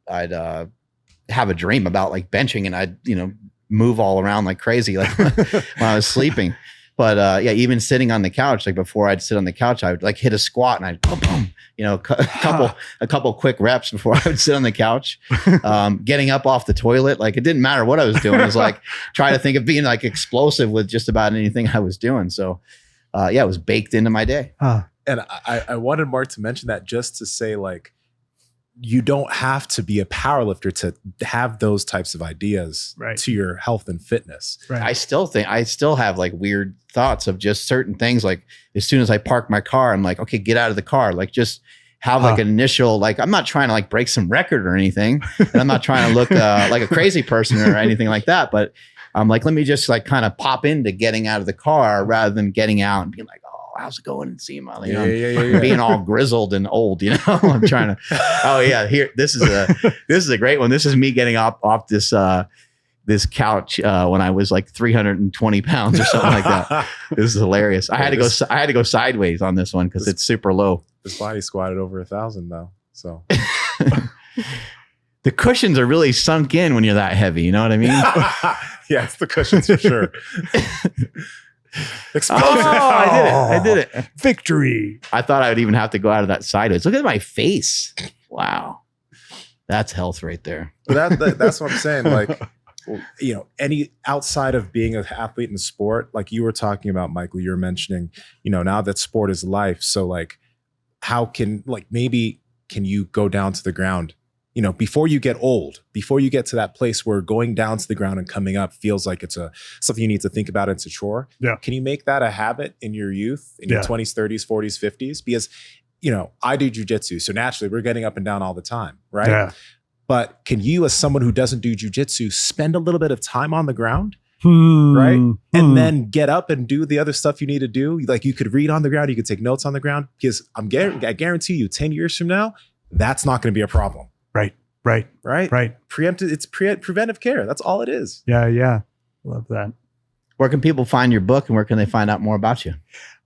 have a dream about, like, benching, and I'd, you know, move all around like crazy, like when I was sleeping. But yeah, even sitting on the couch, like before I'd sit on the couch, I would like hit a squat and I'd boom, boom, you know, a couple quick reps before I would sit on the couch. Getting up off the toilet, like it didn't matter what I was doing. It was like trying to think of being like explosive with just about anything I was doing. So yeah, it was baked into my day. And I wanted Mark to mention that just to say, like, you don't have to be a powerlifter to have those types of ideas Right. to your health and fitness. Right. I still have like weird thoughts of just certain things. Like as soon as I park my car, I'm like, okay, get out of the car. Like just have like an initial, like, I'm not trying to like break some record or anything. And I'm not trying to look like a crazy person or anything like that. But I'm like, let me just like kind of pop into getting out of the car rather than getting out and being like, oh, how's it going in Nsima? You know, being all grizzled and old, you know, I'm trying to, oh yeah, here, this is a great one. This is me getting off this, this couch when I was like 320 pounds or something like that. This is hilarious. I had to go sideways on this one because it's super low. This body squatted over 1,000 though. So the cushions are really sunk in when you're that heavy. You know what I mean? yeah, it's the cushions for sure. Explosive. I did it. Victory. I thought I would even have to go out of that sideways. Look at my face. Wow. That's health right there. But that's what I'm saying. Like, you know, any outside of being an athlete in sport, like you were talking about, Michael, you were mentioning, you know, now that sport is life. So like, how can, like, maybe can you go down to the ground, you know, before you get old, before you get to that place where going down to the ground and coming up feels like it's something you need to think about, it's a chore. Yeah. Can you make that a habit in your youth, in your 20s, 30s, 40s, 50s? Because, you know, I do jujitsu. So naturally we're getting up and down all the time. Right. Yeah. But can you, as someone who doesn't do jujitsu, spend a little bit of time on the ground? Right. And then get up and do the other stuff you need to do. Like you could read on the ground, you could take notes on the ground, because I guarantee you 10 years from now, that's not going to be a problem. Right. It's preventive care. That's all it is. Yeah. Love that. Where can people find your book and where can they find out more about you?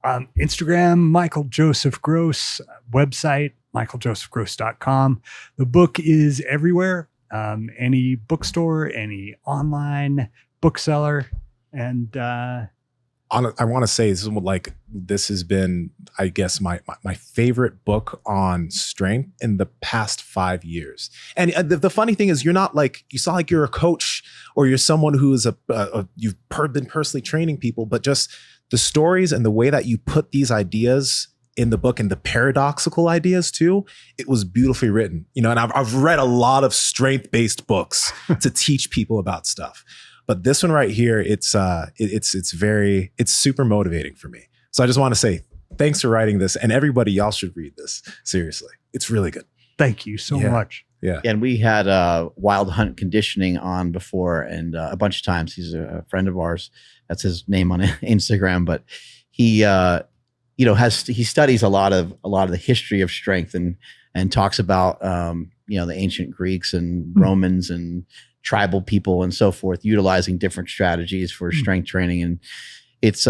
Instagram, Michael Joseph Gross, website, michaeljosephgross.com. The book is everywhere. Any bookstore, any online bookseller. And I want to say this has been, I guess, my favorite book on strength in the past 5 years. And the funny thing is, you're not like, you sound like you're a coach or you're someone who is you've been personally training people, but just the stories and the way that you put these ideas in the book and the paradoxical ideas too, it was beautifully written. You know, and I've read a lot of strength-based books to teach people about stuff. But this one right here, it's super motivating for me. So I just want to say thanks for writing this, and everybody, y'all should read this. Seriously, it's really good. thank you so much. Yeah. And we had Wild Hunt Conditioning on before, and a bunch of times. He's a friend of ours. That's his name on Instagram. But he, he studies a lot of the history of strength and talks about the ancient Greeks and Romans and tribal people and so forth, utilizing different strategies for strength training. And it's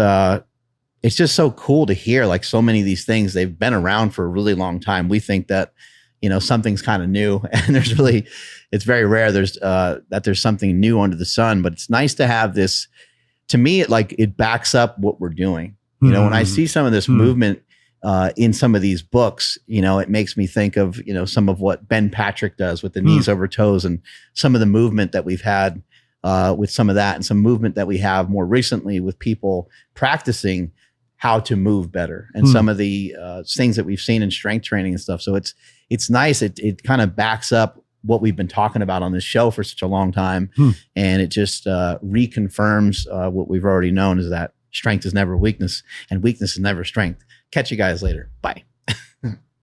just so cool to hear, like, so many of these things, they've been around for a really long time. We think that, something's kind of new, and it's very rare that there's something new under the sun. But it's nice to have this. To me, it backs up what we're doing. When I see some of this movement in some of these books, it makes me think of, some of what Ben Patrick does with the knees over toes, and some of the movement that we've had with some of that, and some movement that we have more recently with people practicing how to move better, and some of the things that we've seen in strength training and stuff. So it's nice. It kind of backs up what we've been talking about on this show for such a long time. And it just reconfirms what we've already known, is that strength is never weakness and weakness is never strength. Catch you guys later. Bye.